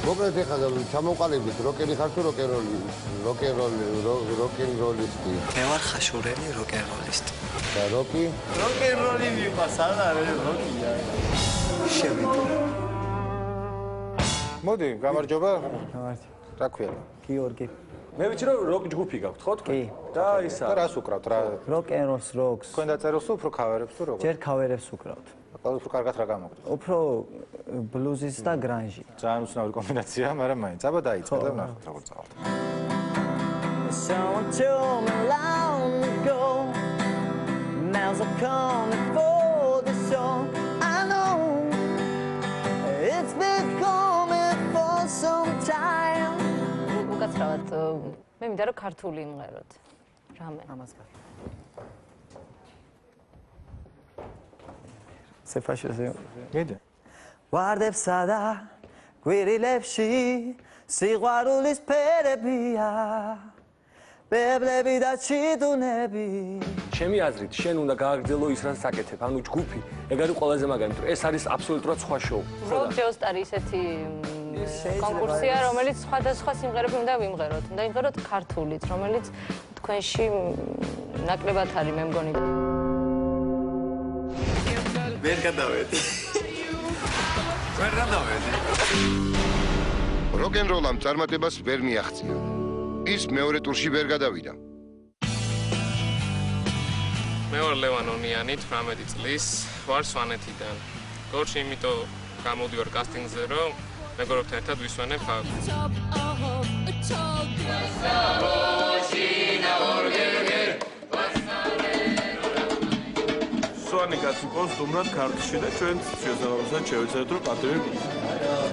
მოკლედ ეხლა ჩამოყალიბდით როკერი ხარ თუ როკ-ენ-როლისტი? მე ვარ ხაშურელი როკ-ენ-როლისტი. და როკი? როკ-ენ-როლი მიყვარს, არა როკია. შევიდე. მოდი, გამარჯობა. რა ქვია? გიორგი. მე ვიცი რომ როკ ჯგუფი გაქვთ, ხო? კი. და ისა. და რას უკრავთ რა? როკ-ენ-როლს როკს. თქვენ დაწერილს თუ უფრო ქავერებს თუ როგორ? ჯერ ქავერებს უკრავთ. ყველაზე უფრო კარგად რა გამოგდის? უფრო ბლუზის და გრანჟი. ძალიან უცნაური კომბინაციაა, მაგრამ მაინც. აბა დაიწყე და ვნახოთ როგორ წავალთ. Someone told me long ago, now's a coming for the song. I know it's been coming for some time. უკაცრავად მე მინდა რომ ქართული იმღეროთ. რამე. ამას გა. სეფაშეზე. გედა. ვარდებსა და გვირილებში სიყვარულის ფერებია. ბებლები და ჩიდუნები. ჩემი აზრით, შენ უნდა გააგრძელო ის, რაც აკეთებ, ანუ ჯგუფი. ეგ არის ყველაზე მაგარი, იმიტომ ეს არის აბსოლუტურად სხვა შოუ. როკ ჯეოსტარი ისეთი კონკურსია, რომელიც სხვადასხვა სიმღერები უნდა ვიმღეროთ. უნდა იმღეროთ ქართულით, რომელიც თქვენში ნაკლებად არის, მე მგონი. ვერ გადავედი. ვერ გადავედი. როკ-ენ-როლამ წარმატებას ვერ მიაღწია. ის მეორე ტურში ვერ გადავიდა. მე ვარ ლევან ონიანი, 18 წლის, ვარ სვანეთიდან. გორში იმიტომ გამოვდივარ კასტინგზე, რომ მეგობრებთან ერთად ვისვენებ აქ. სვანი კაცი ყავს დუმრად ქართლში და ჩვენ შესაბამისად შევეცადეთ რომ პატივი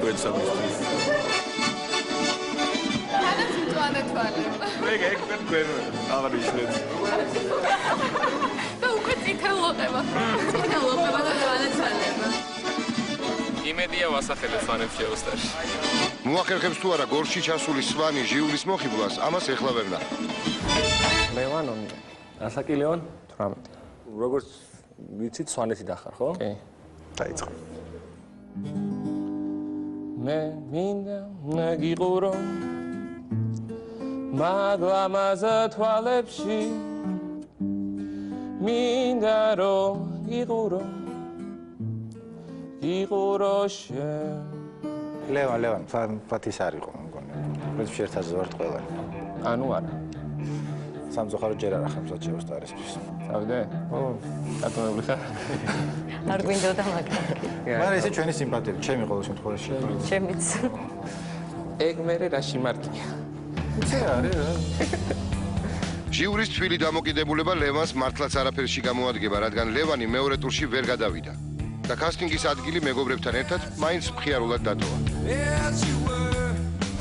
გვეცადოს. თანაც მწვანე თვალები. მე გეკეთებ გვერდ აღნიშნეთ. და უკვე წითელოდება. წითელოდება და მწვანე თვალები. იმედია ვასახელებ სვანებს შეოსტარში. მოახერხებს თუ არა გორში ჩასული სვანი ჟიულის მოხიბლას, ამას ეხლა ვერ ნახავ. ლევანონი. ასაკი ლევან? 18. როგორც ვიცით, სვანეთი დახარ, ხო? კი. დაიწყო. მე მინდა ნაგიყურო მაგლამაზა თვალებში მინდა რომ იყურო შენ ლევან, ფათის არ იყო მგონი. პრინციპში ერთად ვართ ყველანი. ანუ არა. სამწუხაროდ ჯერ არ ახამსა შეოსტარისთვის. წავიდე? ო, კატონებული ხარ? არ გვინდოდა მაგრამ. მაგრამ ესე ჩვენი სიმპათიები, ჩემი ყოველ შემთხვევაში. ჩემიც. ეგ მერე რაში მარტია. იცი არის რა. ჟიურის თვილი დამოკიდებულება ლევანს მართლაც არაფერში გამოადგება, რადგან ლევანი მეორე ტურში ვერ გადავიდა და კასტინგის ადგილი მეგობრებთან ერთად მაინც მხიარულად დატოვა.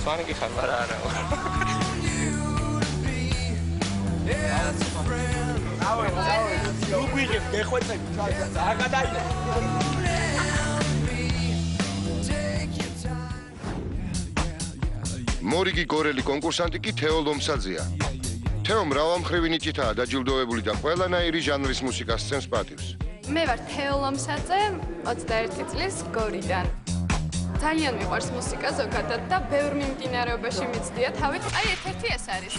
სვანი კი ხარ, მაგრამ არა. უგვიღებ გეხვეწები, არ გადაიდე. მორიგი გორელი კონკურსანტი კი თეო ლომსაძეა. თეო მრავალმხრივი ნიჭითაა დაჯილდოებული და ყველანაირი ჟანრის მუსიკას სცემს პატივს. მე ვარ თეო ლომსაძე, 21 წლის გორიდან. ძალიან მიყვარს მუსიკა ზოგადად და ბევრ მიმდინარეობაში მიცდია თავით. აი ერთ-ერთი ეს არის.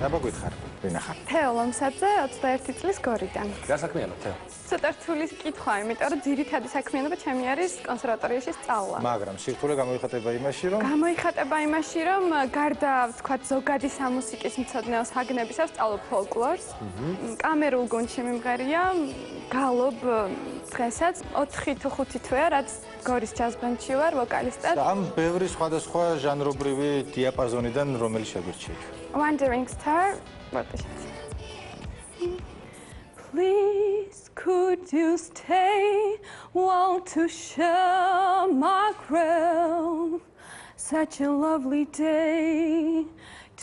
აბა გითხარ, ვინა ხარ? თეო ლომსაძე, 21 წლის გორიდან. რა საქმეა თეო? ცოტა რთული კითხვა, იმიტომ რომ ძირითადი საქმიანობა ჩემი არის კონსერვატორიაში სწავლა. მაგრამ სირთულე გამოიხატება იმაში, რომ გარდა, ვთქვათ, ზოგადი სამუსიკის მცოდნეოს ჰაგნებისა ვსწავლობ ფოლკლორს. კამერულ გუნდში მიმღერია, გალობ დღესაც 4 თუ 5 თვეა, რაც გორის ჯაზ ბენდში ვარ, ვოკალისტად. ამ ბევრი სხვადასხვა ჟანრობრივი დიაპაზონიდან რომელი შეგვირჩიეთ? Wandering Star, Please, could you stay? Want to share my crown? Such a lovely day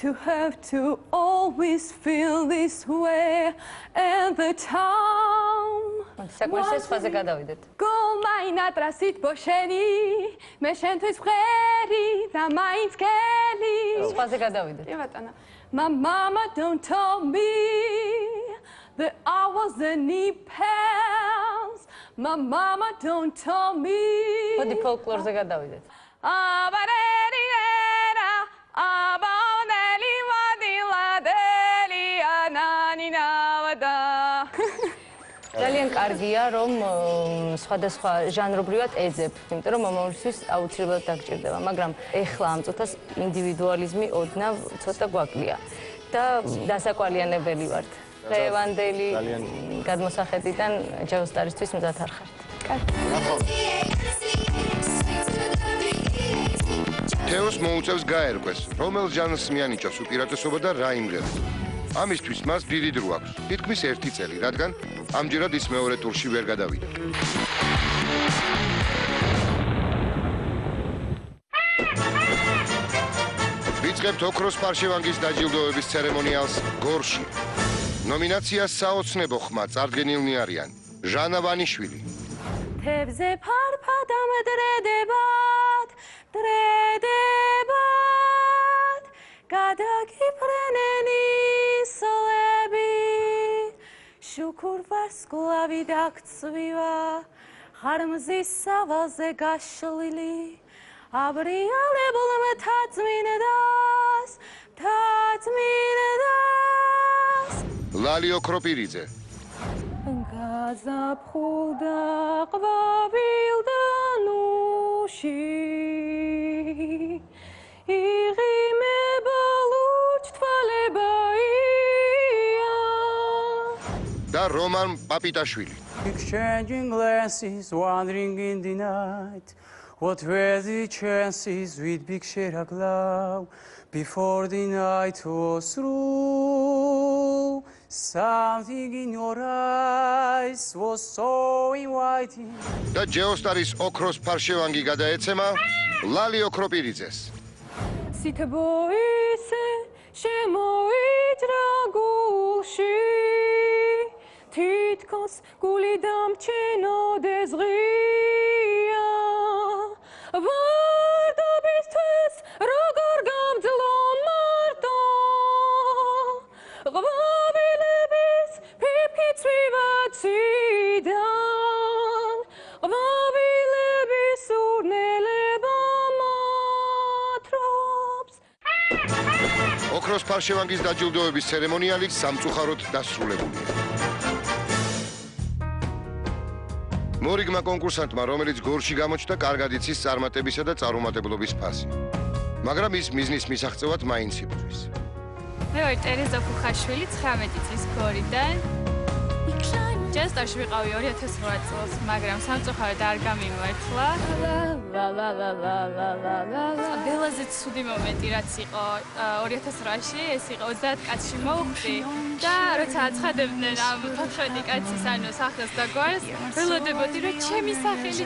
to have to always feel this way and the town. საკურსის ფაზე გადავიდეთ. გოლმაინატრა სიტბოშენი, მე შენთვის ვღერი და მაინც გელი. ფაზე გადავიდეთ. კი ბატონო. My mama don't tell me that I wasn't need pals. My mama don't tell me. მოდი ფოლკლორზე გადავიდეთ. აბარერირერა, აბაუნელი ვადილადელი ანანინავადა. ძალიან კარგია, რომ სხვადასხვა ჟანრობრივად ეძებ, იმიტომ რომ მომავალისთვის აუცილებლად დაგჭირდება, მაგრამ ეხლა ამ წუთას ინდივიდუალიზმი ოდნავ ცოტა გვაკლია და დასაკვალიანებელი ვართ. დღევანდელი გადმოსახედიდან ჯეოსტარისთვის მზად არ ხართ. თეოს მოუწევს გაერკვეს, რომელ ჟანრს მიანიჭავს უპირატესობა და რა იმღერებს. ამისთვის მას დიდი დრო აქვს, თითქმის 1 წელი, რადგან ამჯერად ის მეორე ტურში ვერ გადავიდა. ვიწყებთ ოქროს ფარშევანგის დაჯილდოების ცერემონიალს გორში. ნომინაცია საოცნებო ხმა წარდგენილნი არიან ჟანა ვანიშვილი, თევზე ფარფად ამდრედებად, გადაგიფრენენ ისლები, შუქურ ვარსკვლავი დაგწვივა, ხარმზის სავალზე გაშლილი, აბრიალებულმა თაწმინდას, ლალი ოქროპირიძე, გაზაფხულდა ყვავილდან უში იღიმება ლურჯ თვალებაია და რომან პაპიტაშვილი. Exchanging glances, wandering in the night. What were the chances we'd share a glow before the night was through? Something in your eyes was so inviting. და ჯეოსტარის ოქროს ფარშევანგი გადაეცემა ლალი ოქროპირიძეს. სითბოისე შემოიჭრა გულში თითქოს გული დამჩენოდეს ღია ვარდობისთვის როგორ გამძლო მარტო ყვავილების ფიფი ცვივაციდან ყვავილების ურნელება მათრობს ოქროს ფარშევანგის დაჯილდოების ცერემონიალი სამწუხაროდ დასრულებულია. მორიგმა კონკურსანტმა, რომელიც გორში გამოჩნდა, კარგად იცის წარმატებისა და წარუმატებლობის ფასი. მაგრამ ის მიზნის მისაღწევად მაინც იბრძვის. მე ვარ ტერეზა ფუხაშვილი 19 წლის გორიდან. ჯესტაში ვიყავი 2008 წელს, მაგრამ სამწუხაროდ არ გამიმართლა. ყველაზე ცუდი მომენტი რაც იყო 2008-ში, ეს იყო 30 კაცში მოვხვდი და როცა აცხადებდნენ ამ 14 კაცის ანუ სახელს და გვარს, ველოდებოდი რომ ჩემი სახელი,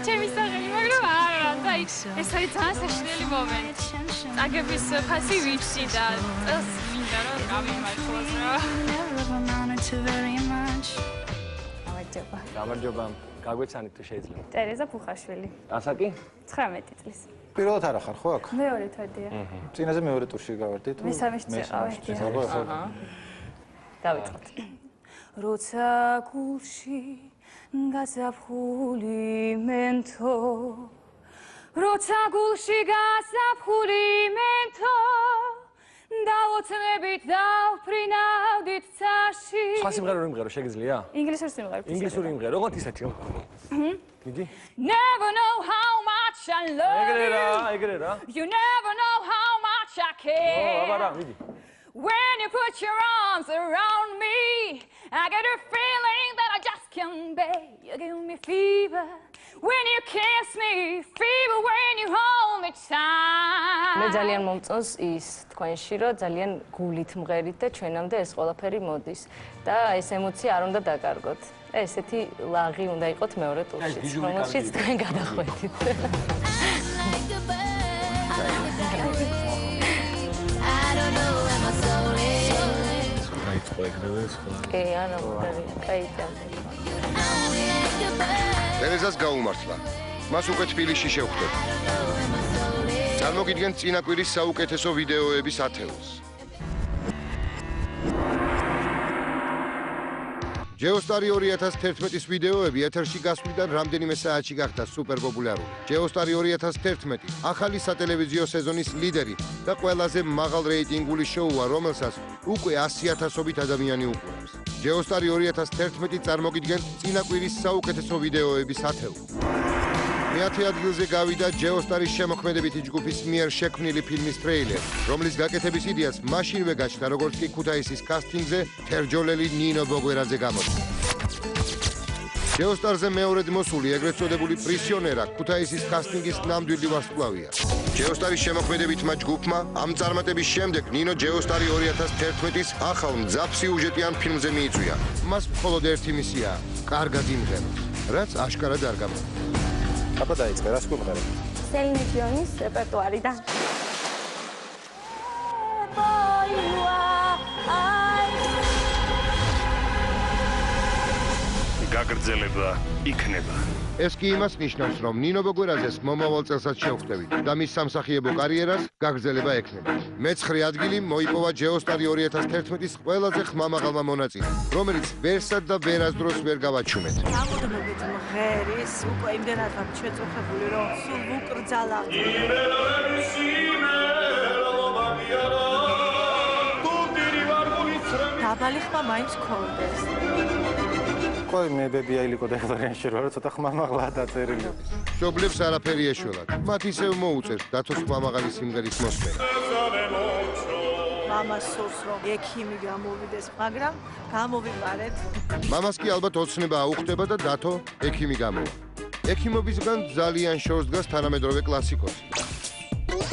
მაგრამ არა და ეს არის ძალიან საშინელი მომენტი. წაგების ფასი ვიცი და წელს მინდა რომ გამიმართლოს რა. გამარჯობა. გაგვეცანით თუ შეიძლება. ტერეზა ფუხაშვილი. ასაკი? 19 წლის. პირველად არა ხარ ხო აქ? მეორე თვედია. წინაზე მეორე ტურში გავარდით? მესამეში წიყავი. დავიწყოთ. როცა გულში გაზაფხული მენთო როცა გულში გაზაფხული მენთო დავოცნებით დავფრინავდით წაში სხვა სიმღერა რომ იმღერო შეგიძლია? ინგლისური სიმღერა. ინგლისური იმღერო, როგორ ისეთი? იგი? Never know how much I love ეგრე რა. you never know how much I care აბარა, იგი. When you put your arms around me I get a feeling that I just can't bear You give me fever When you kiss me fever when you hold me tight მე ძალიან მომწონს ის თქვენში რომ ძალიან გულით მღერით და ჩვენამდე ეს ყველაფერი მოდის და ეს ემოცია არ უნდა დაკარგოთ. ესეთი ლაღი უნდა იყოთ მეორე ტურში, რომელშიც თქვენ გადახვედით. კი, ანა მოდარი, კაიცა. ტერეზას გაუმართლა. მას უკვე თბილისში შევხვდეთ. წარმოგიდგენთ წინა კვირის საუკეთესო ვიდეოების ათეულს. ჯეოსტარი 2011-ის ვიდეოები ეთერში გასვლიდან რამდენიმე საათში გახდა სუპერპოპულარული. ჯეოსტარი 2011 ახალი სატელევიზიო სეზონის ლიდერი და ყველაზე მაღალ რეიტინგული შოუა, რომელსაც უკვე 100,000-ობით ადამიანი უყურებს. ჯეოსტარი 2011 წარმოგიდგენთ წინა კვირის საუკეთესო ვიდეოების ათეულს. მეათე ადგილზე გავიდა ჯეოსტარის შემოქმედებითი ჯგუფის მიერ შექმნილი ფილმის ტრეილერი, რომლის გაკეთების იდეას მაშინვე გაჩნდა, როგორც კი ქუთაისის კასტინგზე თერჯოლელი ნინო ბოგვერაძე გამოჩნდა. ჯეოსტარზე მეორედ მოსული ეგრეთ წოდებული პრისიონერა ქუთაისის კასტინგის ნამდვილი ვარსკვლავია. ჯეოსტარის შემოქმედებითმა ჯგუფმა ამ წარმატების შემდეგ ნინო ჯეოსტარი 2011-ის ახალ მძაფსიუჟეტიან ფილმზე მიიწვია. მას მხოლოდ ერთი მისია, კარგად იმღეროს, რაც აშკარად არ გამოდის. აბა დაიწყე, რას გვიმღერებ? სელინე დიონის რეპერტუარიდან. გაგრძელება იქნება. ეს კი იმას ნიშნავს, რომ ნინო ბოგვერაძეს მომავალ წელსაც შევხვდებით და მის სამსახიებო კარიერას გაგრძელება ექნება. მე-9 ადგილი მოიპოვა ჯეოსტარი 2011-ის ყველაზე ხმამაღალმა მონაწილემ, რომელიც ვერსად და ვერასდროს ვერ გავაჩუმეთ. გამოდმებით მღერის, უკვე იმდენად ვარ შეწუხებული, რომ სულ ვუკრძალა. დაბალი ხმა მაინც გქონდეს. იყო მე ბებია ილიკო და ეხლარიანში რა ცოტა ხმამაღლა დაწერილი. მშობლებს არაფერი ეშველათ. მათ ისევ მოუწევს დათოს ხმამაღალი სიმღერის მოსმენა. მამას სურს რომ ექიმი გამოვიდეს, მაგრამ გამოვიყარეთ. მამას კი ალბათ ოცნება აუხდება და დათო ექიმი გამოვა. ექიმობისგან ძალიან შორს დგას თანამედროვე კლასიკოსი,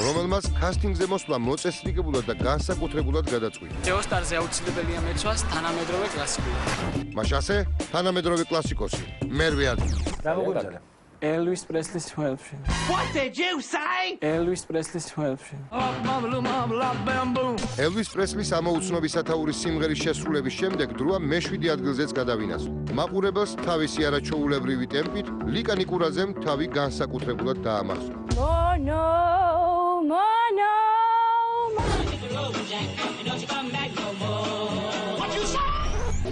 რომელმაც კასტინგზე მოსვლა მოწესრიგებულად და განსაკუთრებულად გადაწყვიტა. ჯეოსტარზე აუცილებელია მეცვას თანამედროვე კლასიკური. მაშასე თანამედროვე კლასიკოსი მერვე ადგილი. რა მოგვიძალე? Elvis Presley's Helpshin. What did you say? Elvis Presley's Helpshin. Elvis Presley-ს ამოუცნობი სათაურის სიმღერის შესრულების შემდეგ დროა მე-7 ადგილზეც გადავინასო. მაყურებელს თავისი არაჩვეულებრივი ტემპით ლიკა ნიკურაძემ თავი განსაკუთრებულად დაამახსოვრა.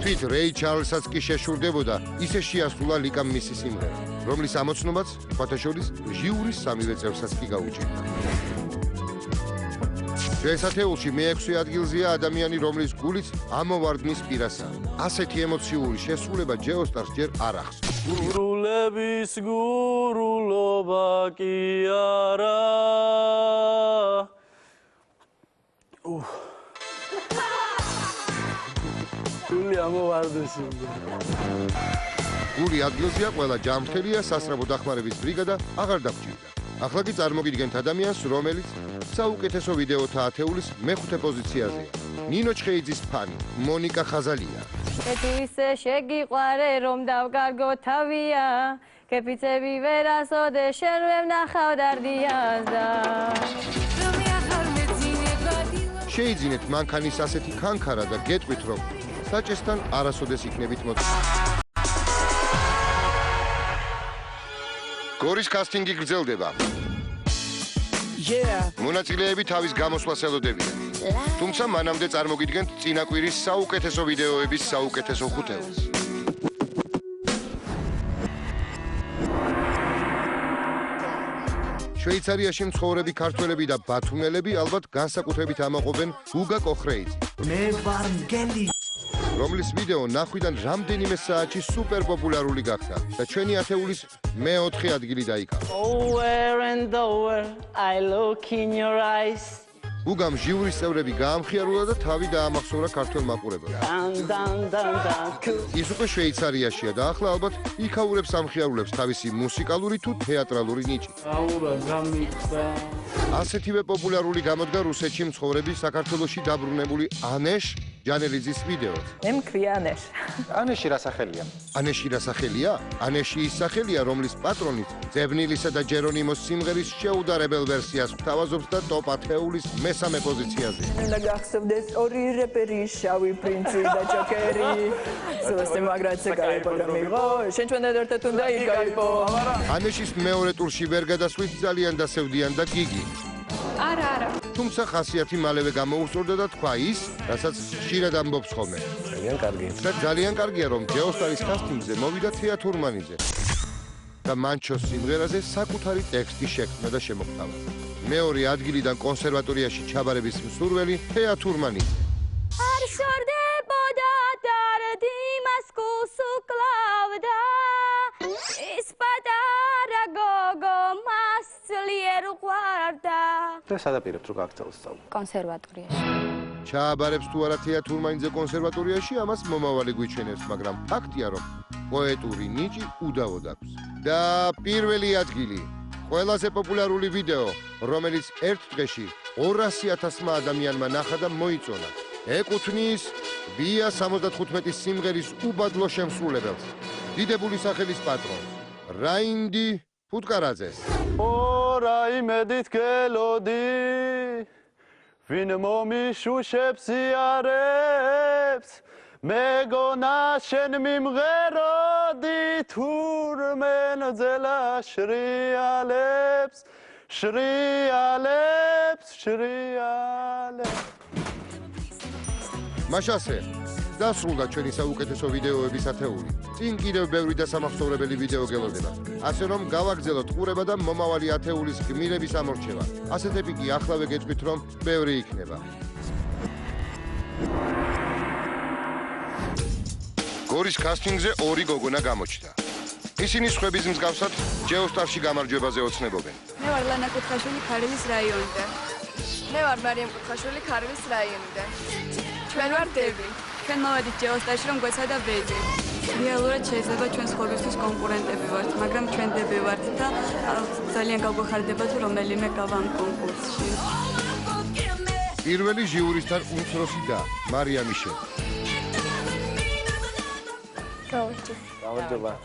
თვით რეი ჩარლსაც კი შეშურდებოდა ისე შეასრულა ლიკამ მისი სიმღერა, რომლის ამოცნობაც ფათაშორის ჟიურის სამივე წევრსაც კი გაუჭირდა. დღესათეულში მე-6 ადგილზეა ადამიანი, რომლის გულიც ამოვარდნის პირასაა. ასეთი ემოციური შესრულება ჯეოსტარს ჯერ არ ახსოვს. გურულების გურულობა კი არა. გული ამოვარდეს. გული ადგილზეა, ყველა ჯანმრთელია, სასწრაფო დახმარების ბრიგადა აღარ დაგჭირდა. ახლა კი წარმოგიდგენთ ადამიანს, რომელიც საუკეთესო ვიდეოთა ათეულის მე-5 პოზიციაზეა. ნინო ჩხეიძის ფანი, მონიკა ხაზალია. თუ ისე შეგიყვარე, რომ დავკარგო თავია, კეფიცები ვერასოდე შენ ვერ ვნახავ დარდიას და შეიძინეთ მანქანის ასეთი ქანქარა და გეტყვით, რომ საჭესთან არასოდეს იქნებით მოწმე. გორის კასტინგი გრძელდება. მონაწილეები თავის გამოსვლას ელოდებიან. თუმცა მანამდე წარმოგიდგენთ წინაკვირის საუკეთესო ვიდეოების საუკეთესო ხუთეულს. შვეიცარიაში მცხოვრები ქართველები და ბათუმელები ალბათ განსაკუთრებით ამაყობენ გუგა კოხრეიძე. მე ვარ მგელი. რომლის ვიდეო ნახვიდან რამდენიმე საათში სუპერ პოპულარული გახდა და ჩვენი ათეულის მე-4 ადგილი დაიკავა. Over and over I look in your eyes. გუგამ ჟიურის წევრები გაამხიარულა და თავი დაამახსოვრა ქართველ მაყურებელს. ის უკვე შვეიცარიაშია და ახლა ალბათ იქაურებს ამხიარულებს თავისი მუსიკალური თუ თეატრალური ნიჭით. აურა გამიყვა. ასეთივე პოპულარული გამოდგა რუსეთში მცხოვრები საქართველოში დაბრუნებული ანეშ ჯანელიძის ვიდეოც. მე მქვია ანეშ. ანეში რა სახელია? ანეში რა სახელია? ანეში ის სახელია, რომლის პატრონით ძებნილისა და ჯერონიმოს სიმღერის შეუდარებელ ვერსიას გვთავაზობს და ტოპ ათეულის მესამე პოზიციაზე. მინდა გახსოვდეს ორი რეპერი, შავი პრინცი და ჯოკერი. სულსე მაგრაცე გაიპარა მიღო, შენ ჩვენთან ერთად უნდა იკაიპო. ანეშის მეორე ტურში ვერ გადასვლით ძალიან დასევდიან და გიგი. არა. თუმცა ხასიათი მალევე გამოუსწორდა და თქვა ის, რასაც ხშირად ამბობს ხოლმე. ძალიან კარგი. და ძალიან კარგია, რომ ჯეოსტარის კასტინგზე მოვიდა თეათურმანიძე. და მანჩოს სიმღერაზე საკუთარი ტექსტი შექმნა და შემოხტავა. მეორე ადგილიდან კონსერვატორიაში ჩაბარების მსურველი თეათურმანიძე. არ შორდებოდა დარდი მას გულს უკლავდა ის პატარა გოგო მას ძლიერ უყვარდა. და სადაპირებთ რომ გაგრძელოს სწავლა? კონსერვატორიაში. ჩააბარებს თუ არა თეათურმანიძე კონსერვატორიაში, ამას მომავალი გვიჩვენებს, მაგრამ ფაქტია, რომ პოეტური ნიჭი უდავოდ აქვს. და პირველი ადგილი, ყველაზე პოპულარული ვიდეო, რომელიც ერთ დღეში 200,000 ადამიანმა ნახა და მოიწონა. ეკუთვნის ბია 75-ის სიმღერის უბადლო შემსრულებელს, დიდებული სახელის პატრონს, რაინდი ფუტკარაძეს. რაიმედით გელოდი, ვინ მომიშუშებს იარებს, მეგონა შენ მიმღეროდი, თურმენ ძელა შრიალებს, შრიალებს. მაშასე დასრულდა ჩვენი საუკეთესო ვიდეოების ათეული. წინ კიდევ ბევრი დასამახსოვრებელი ვიდეო გელოდება. ასე რომ გავაგრძელოთ ყურება და მომავალი ათეულის გმირების ამორჩევა. ასეთები კი ახლავე გეტყვით, რომ ბევრი იქნება. გორის კასტინგზე ორი გოგონა გამოჩნდა. ისინი სხვების მსგავსად ჯეოსტარში გამარჯვებაზე ოცნებობენ. მე ვარ ლანა კუთხაშვილი ქარელის რაიონიდან. მე ვარ მარიამ კუთხაშვილი ქარელის რაიონიდან. ჩვენ ვარ დები. ჩვენ მოვედით ჯეოსტარში რომ გვეცადა ბედი. რეალურად შეიძლება ჩვენ სხვებისთვის კონკურენტები ვართ, მაგრამ ჩვენ დები ვართ და ძალიან გავგვეხარდება თუ რომელიმე გავა ამ კონკურსში. პირველი ჟიურისთან უმცროსი და მარიამი შენ.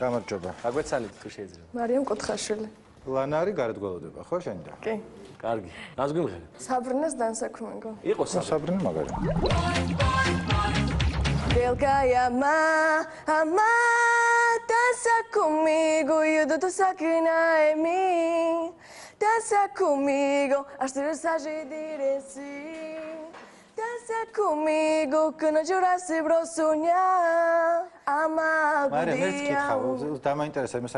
გამარჯობა. აგვეცანით თუ შეიძლება. მარიამ კუთხაშვილი. ლანა არის გარდგვალოდება, ხო შენდა? კი. კარგი. რას გვიმღერე? საბრინას დასაქმებო. იყო საბრინე მაგარი. Belgaia ama dança comigo e o doutor Saquina é mim. Dança comigo, as tiras a direci. Dança comigo que não jurasse bro sonhar. Ama მაგრამ ეს კითხავ, დამაინტერესა იმას,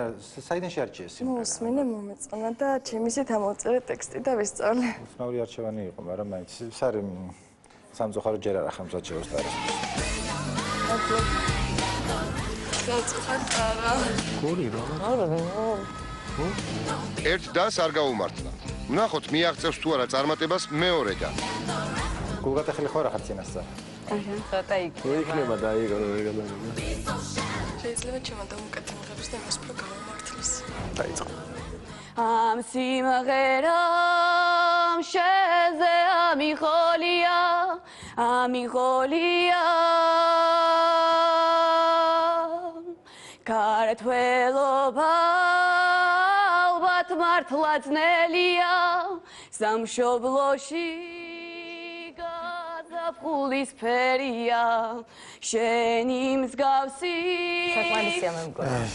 საიდან შეარჩიე სიმღერა? მოსმენე მომეწონა და ჩემისით ამოვწერე ტექსტი და ვისწავლე. უცნაური არჩევანი იყო, მაგრამ მაინც ის არის სამწუხარო ჯერ არ ახამს ჯეოსტარი. ერთ დას არ გაუმართლა. ვნახოთ მიაღწევს თუ არა წარმატებას მეორე და. გულგატეხილი ხო რა ხარ წინასწარ? ცოტა იქ. იქნება და იქ ვერ გადავიდა. შეიძლება ჩემო დამოკეთე მიღებს და იმას პრო გამომართლის. დაიწყო. ამ სიმღერამ შეზე ამიხოლია ქართველობა ალბათ მართლა ძნელია სამშობლოში გაზაფხულის ფერია შენი მსგავსი საკმარისია მე მგონი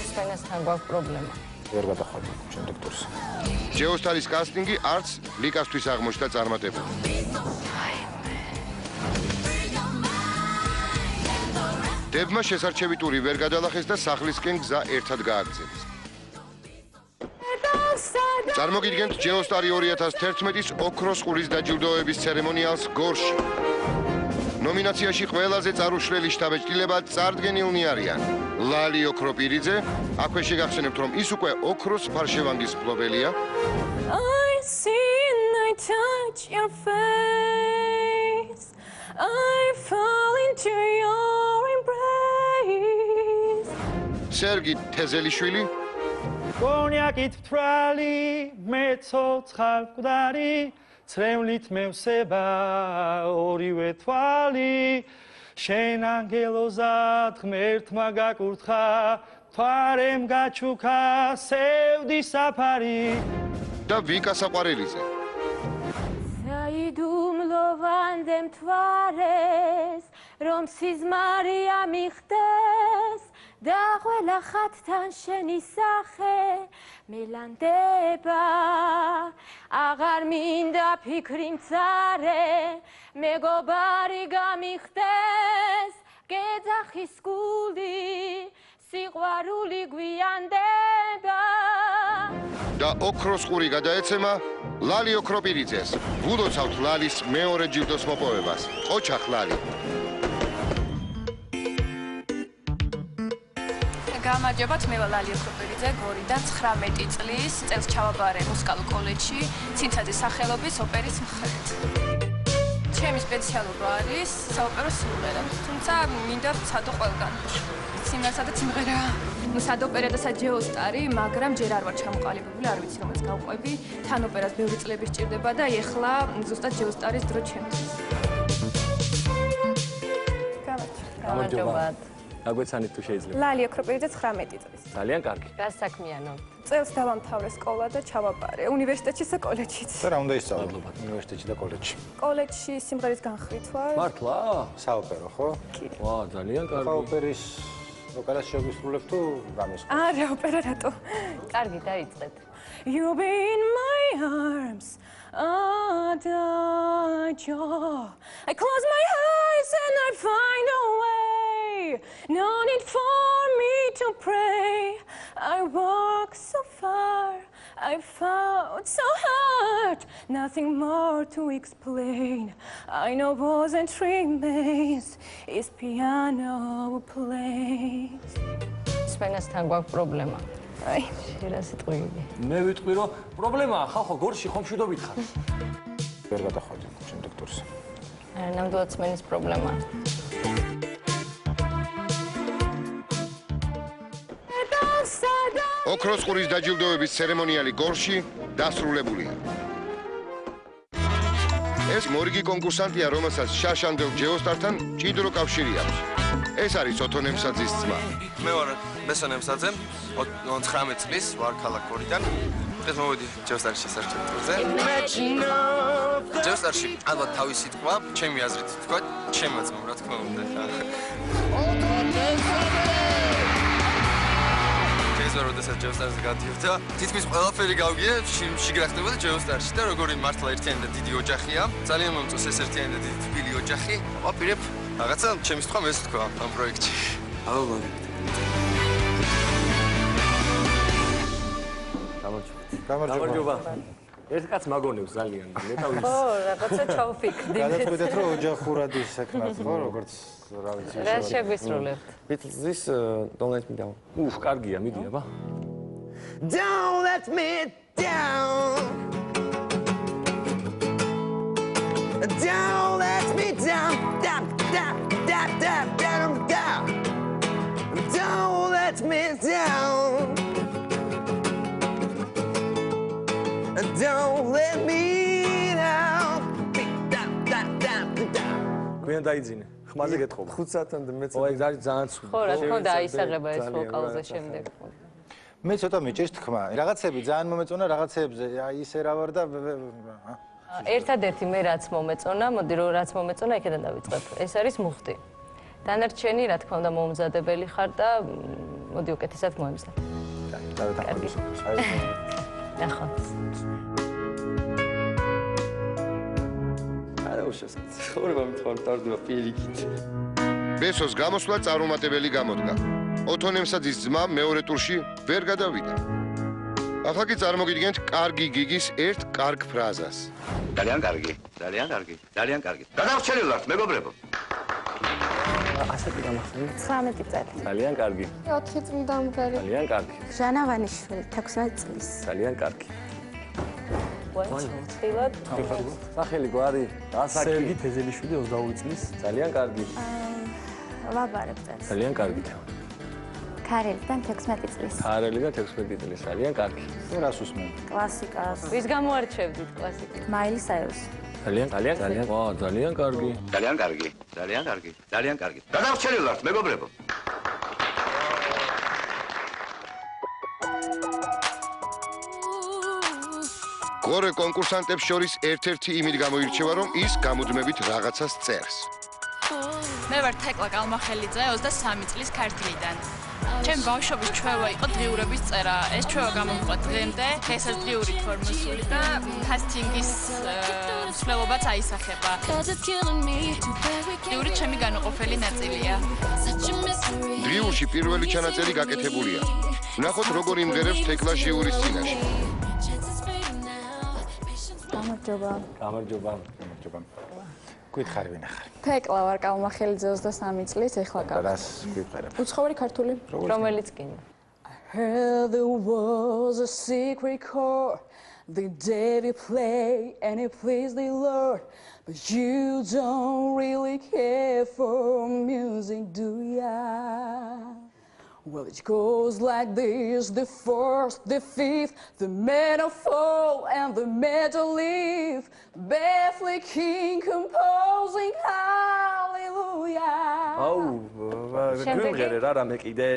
სპენასთან გვაქვს პრობლემა ვერ გადახვედი შემდეგ ტურს. ჯეოსტარის კასტინგი არც ლიკასთვის აღმოჩნდა წარმატებული. დებმა შესარჩევი ტური ვერ გადალახეს და სახლისკენ გზა ერთად გააგრძელეს. წარმოგიდგენთ ჯეოსტარი 2011-ის ოქროს ყურის დაჯილდოების ცერემონიალს გორში. ნომინაციაში ყველაზე წარუშლელი შთაბეჭდილება წარდგენილნი არიან ლალი ოქროპირიძე, აქვე შეგახსენებთ რომ ის უკვე ოქროს ფარშევანგის მფლობელია. I see and I touch your face I fall into your embrace სერგი თეზელიშვილი კონიაკით თვალი მე ცოცხალ მკვდარი ცრემლით მევსება ორივე თვალი შენ ანგელოზად ღმერთმა გაკურთხა თვარემ გაჩუქა სევდი საფარი და ვიკა საყვარელიძე საიდუმლოვანზე მთვარეს რომ სიზმარი ამიხდეს და ყველა ხათთან შენი სახე მელანდება აღარ მინდა ფიქრი მცარე მეგობარი გამიხდეს გეძახის გული სიყვარული გვიანდება და ოქროს ყური გადაეცემა ლალი ოქროპირიძეს. ვულოცავთ ლალის მეორე ჯილდოს მოპოვებას. ოჩახ ლალი. გამარჯობათ, მე ვარ ლალი ოქროპირიძე, გორიდან 19 წლის წელს ჩავაბარე მუსიკალურ კოლეჯში, ცინცაძის სახელობის ოპერის მხრით. ჩემი სპეციალობა არის საოპერო სიმღერა, თუმცა მინდა ვცადო ყველგან. სიმღერა და სიმღერა. სადოპერა და საჯეოსტარი, მაგრამ ჯერ არ ვარ ჩამოყალიბებული, არ ვიცი რომელს გავყვები. თან ოპერას ბევრი წლები სჭირდება და ეხლა ზუსტად ჯეოსტარის დრო ჩემთვის. გამარჯობათ. აგვეცანით თუ შეიძლება. ლალი ოქროპირიძე 19 წლის. ძალიან კარგი. რა საქმიანო? წელს დავამთავრე სკოლა და ჩავაბარე უნივერსიტეტში და კოლეჯშიც. და რა უნდა ისწავლო უნივერსიტეტში და კოლეჯში? კოლეჯში სიმღერის განხრით ვარ. მართლა? საოპერო, ხო? კი. ვა, ძალიან კარგი. საოპერის ოპერას შევისრულებ თუ რამის? არა, ოპერა რატო? კარგი, დაიწყეთ. You be in my arms adagio I close my eyes and I find a way No need for me to pray I walk so far I found so hard, nothing more to explain. I know wasn't remains, is piano plays. სვენასთან გვაქვს პრობლემა. აი, შეიძლება სიტყვები. მე ვიტყვი რომ პრობლემაა ხალხო გორში ხომ მშვიდობით ხარ. ვერ გადახვედი ჩემ დოქტორს. არა, ნამდვილად სმენის პრობლემაა. ოქროს ყურის დაჯილდოების ცერემონიალი გორში დასრულებულია. ეს მორიგი კონკურსანტია, რომელსაც შაშანდელ ჯეოსტართან მჭიდრო კავშირი აქვს. ეს არის ოთო ნემსაძის ძმა. მე ვარ მესო ნემსაძე, 19 წლის ვარ ქალაქ გორიდან. დღეს მოვედი ჯეოსტარში სასარჩევ ტურზე. ჯეოსტარში ალბათ თავისი თქვა, ჩემი აზრით თქვა, ჩემმა ძმამ რა თქმა უნდა. როდესაც ჯეოსტარზე გადიოდა, თითქმის ყველაფერი გავგია, შიგრახდებოდა ჯეოსტარში და როგორი მართლა ერთიანი და დიდი ოჯახია, ძალიან მომწონს ეს ერთიანი და დიდი თბილი ოჯახი. ვაპირებ რაღაცა ჩემი სიტყვა მეც თქვა ამ პროექტში. გამარჯობა. ერთ კაც მაგონებს ძალიან და მეტავის. ხო, რაღაცა ჩავფიქრდი. გადაწყვეტეთ რომ ოჯახურად ისეკნათ, ხო, როგორც რა ვიცი. რა შეგვისრულებთ? Beatles don't let me down. კარგია, მიდი აბა. Don't let me down. Don't let me down. Don't let me down. Don't let me down. გვიან დაიძინე. ხმაზე გეთხოვა. 5 საათამდე მეც. ო, ეს არის ძალიან ცუდი. ხო, რა თქმა უნდა, აისაღება ეს ვოკალზე შემდეგ. მე ცოტა მიჭირს თქმა. რაღაცები ძალიან მომეწონა, რაღაცებზე ისე რა ვარ და ერთადერთი მე რაც მომეწონა, მოდი რომ რაც მომეწონა, იქიდან დავიწყებ. ეს არის მუხტი. დანარჩენი, რა თქმა უნდა, მომზადებელი ხარ და მოდი უკეთესად მოემზადე. კარგი. ნახოთ. ცხოვრება მithwar ტარდება პირიქით. ბესოს გამოსვლა წარუმატებელი გამოდგა. ოთო ნემსაძის ძმა მეორე ტურში ვერ გადავიდა. ახლა კი წარმოგიდგენთ კარგი გიგის ერთ კარგ ფრაზას. ძალიან კარგი, ძალიან კარგი, ძალიან კარგი. გადავრჩენილ ვართ, მეგობრებო. ასეთი გამახსენე. 19 წელი. ძალიან კარგი. 4 წლიდან მღერი. ძალიან კარგი. ჟანა ვანიშვილი, 16 წლის. ძალიან კარგი. ვაიცილად. სახელი გვარი, ასაკი. სერგი თეზელიშვილი 22 წლის. ძალიან კარგი. ვაბარებ წელს. ძალიან კარგი. ქარელიდან 16 წლის. ქარელიდან 16 წლის. ძალიან კარგი. რას უსმენ? კლასიკას. ვის გამოარჩევდით კლასიკას? მაილი საირუსი. ძალიან ძალიან კარგი. ძალიან კარგი, ძალიან კარგი, ძალიან კარგი. გადავრჩენილ ვართ, მეგობრებო. გორე კონკურსანტებს შორის ერთ-ერთი იმით გამოირჩევა, რომ ის გამუდმებით რაღაცას წერს. მე ვარ თეკლა კალმახელიძე, 23 წლის ქართლიდან. ჩემი ბავშვობის ჩვევა იყო დღიურების წერა. ეს ჩვევა გამომიყვა დღემდე, დღესაც დღიური ფორმოსული და კასტინგის მსვლელობაც აისახება. დღიური ჩემი განუყოფელი ნაწილია. დღიურში პირველი ჩანაწერი გაკეთებულია. ნახოთ როგორ იმღერებს თეკლა ჟიურის წინაშე. გამარჯობა. გითხარი ვინ ახარ? თეკლა ვარ კალმახელიძე 23 წლის, ეხლა გავ. რას გიყარებ? უცხოური ქართული. რომელიც კიდე. Heard there was a secret chord the day we play and it pleased the Lord, but you don't really care for music, do ya? Well, it goes like this: the fourth, the fifth, the middle fall and the middle leave. Baffling king composing hallelujah. აუ, გიმღერე რა რამე კიდე.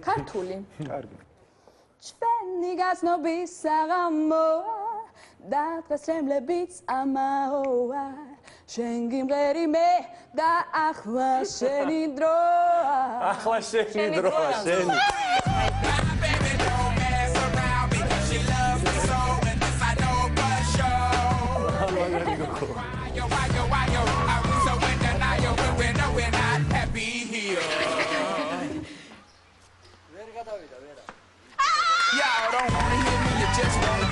ქართული. კარგი. ჩვენი გაცნობის საღამოა და დღეს შემლებიც ამაოა. შენ გიმღერი მე და ახლა შენი დროა. ახლა შენი დროა, შენი. Y'all don't wanna hear me, you just wanna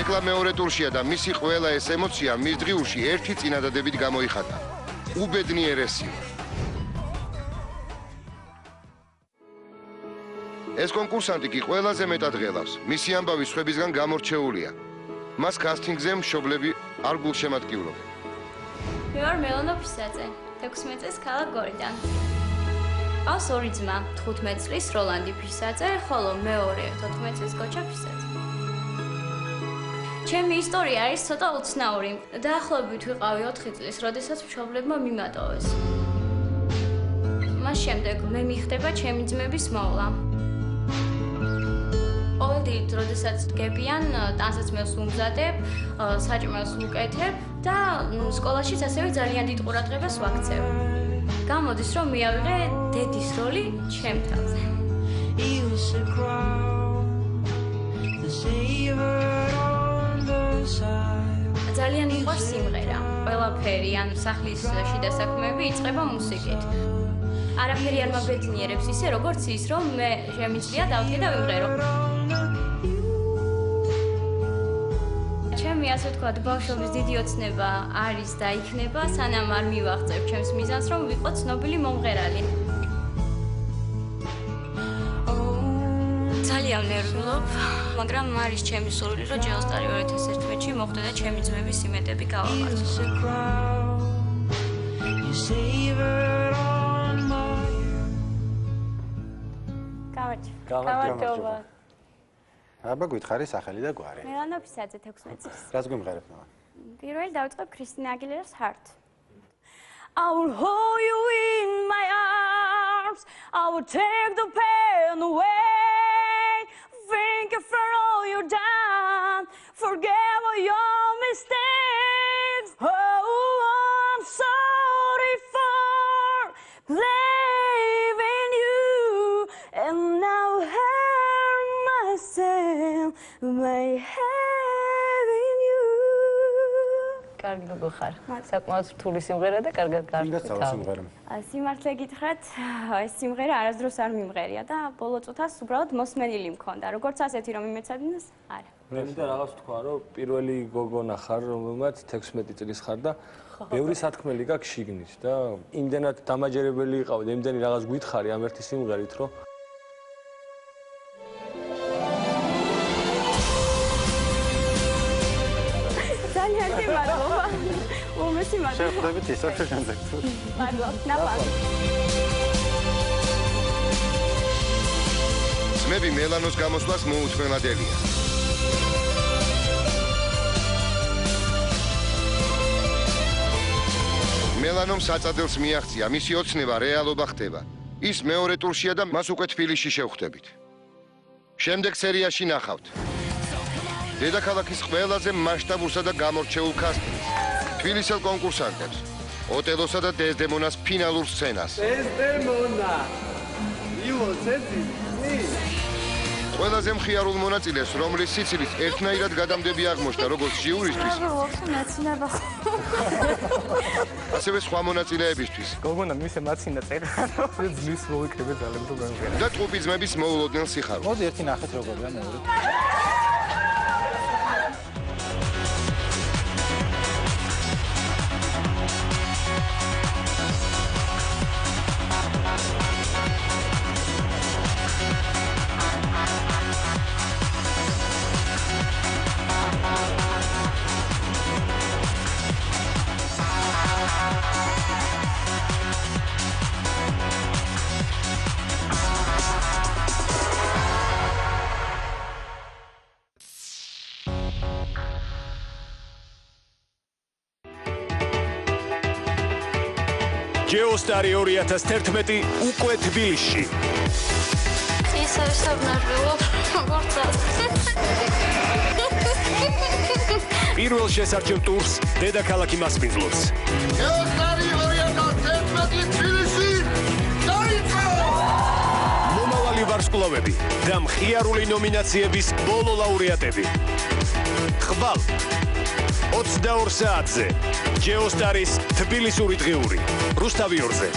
თეკლა მეორე ტურშია და მისი ყველა ეს ემოცია მის დღიურში ერთი წინადადებით გამოიხატა. უბედნიერესი. ეს კონკურსანტი კი ყველაზე მეტად ღელავს. მისი ამბავი სხვებისგან გამორჩეულია. მას კასტინგზე მშობლები არ გულშემატკივრობენ. მე ვარ მელანა ფისაძე, 16 წლის ქალაქ გორიდან. ყავს ორი ძმა, 15 წლის როლანდი ფისაძე, ხოლო მეორე 14 წლის გოჩა ფისაძე. ჩემი ისტორია არის ცოტა უცნაური. დაახლოებით ვიყავი 4 წლის, როდესაც მშობლებმა მიმატოვეს. მას შემდეგ მე მიხდება ჩემი ძმების მოვლა. ყოველდღიურად, როდესაც დგებიან, ტანსაცმელს უმზადებ, საჭმელს ვუკეთებ და სკოლაშიც ასევე ძალიან დიდ ყურადღებას ვაქცევ. გამოდის, რომ მიავიღე დედის როლი ჩემ თავზე. ძალიან მიყვარს სიმღერა. ყველაფერი, ანუ სახლის შიდა საქმეები იწყება მუსიკით. არაფერი არ მაბედნიერებს ისე, როგორც ის, რომ მე შემიძლია დავდგე და ვიმღერო. ჩემი ასე ვთქვათ, ბავშვობის დიდი ოცნება არის და იქნება, სანამ არ მივაღწევ ჩემს მიზანს, რომ ვიყო ცნობილი მომღერალი. ძალიან ნერვიულობ, მაგრამ არის ჩემი სურვილი, რომ ჯეოსტარი 2011-ში მოხდა და ჩემი ძმების იმედები გავამართლო. გამარჯობა. აბა გითხარი სახელი და გვარი. მელანა ფისაძე 16 წლის. რას გვიმღერებ ნავა? პირველი დავიწყებ ქრისტინა აგილერას Heart. I will hold you in my arms. I will take the pain away. Thank you for all you done. Forgive all your mistakes. Oh, I'm sorry for blaming you. And now hurt myself by having you. კარგი გოგო ხარ. საკმაოდ რთული სიმღერა და კარგად გავხდი. სიმართლე გითხრათ, ეს სიმღერა არასდროს არ მიმღერია და ბოლო წუთას უბრალოდ მოსმენილი მქონდა. როგორც ასეთი რომ იმეცადინეს, არა. მე მინდა რაღაც თქვა, რომ პირველი გოგონა ხარ, რომელმაც 16 წლის ხარ და ბევრი სათქმელი გაქვს შიგნით და იმდენად დამაჯერებელი იყავი და იმდენი რაღაც გითხარი ამ ერთი სიმღერით, რომ ძალიან კი მადლობა. უმეტი მადლობა. შეხვდებით ისევ შემდეგ. მადლობა. ნაპა. ძმები მელანოს გამოსვლას მოუწმენადელია. მელანომ საწადელს მიაღწია, მისი ოცნება რეალობა ხდება. ის მეორე ტურშია და მას უკვე თბილისში შევხვდებით. შემდეგ სერიაში ნახავთ. დედაქალაქის ყველაზე მასშტაბურსა და გამორჩეულ კასტინგს, თბილისელ კონკურსანტებს, ოტელოსა და დეზდემონას ფინალურ სცენას. დეზდემონა. იო, ზეთი. ყველაზე მხიარულ მონაწილეს, რომლის სიცილის ერთნაირად გადამდები აღმოჩნდა, როგორც ჟიურისთვის, ასევე სხვა მონაწილეებისთვის. გოგონა მისე მაცინა წერა, რომ ძმის მოვიკრიბე ძალიან თუ გამღერა. და ტყუპი ძმების მოულოდნელ სიხარულს. მოდი ერთი ნახეთ როგორია მეორე. ჯეოსტარი 2011 უკვე თბილისში. ისე საბნარველობ, როგორც პირველ შესარჩევ ტურს დედაქალაქი მასპინძლობს. ჯეოსტარი 2011 თბილისში დაიწყო! მომავალი ვარსკვლავები და მხიარული ნომინაციების ბოლო ლაურეატები. ხვალ 22 საათზე ჯეოსტარის თბილისური დღიური. რუსთავი 2-ზე.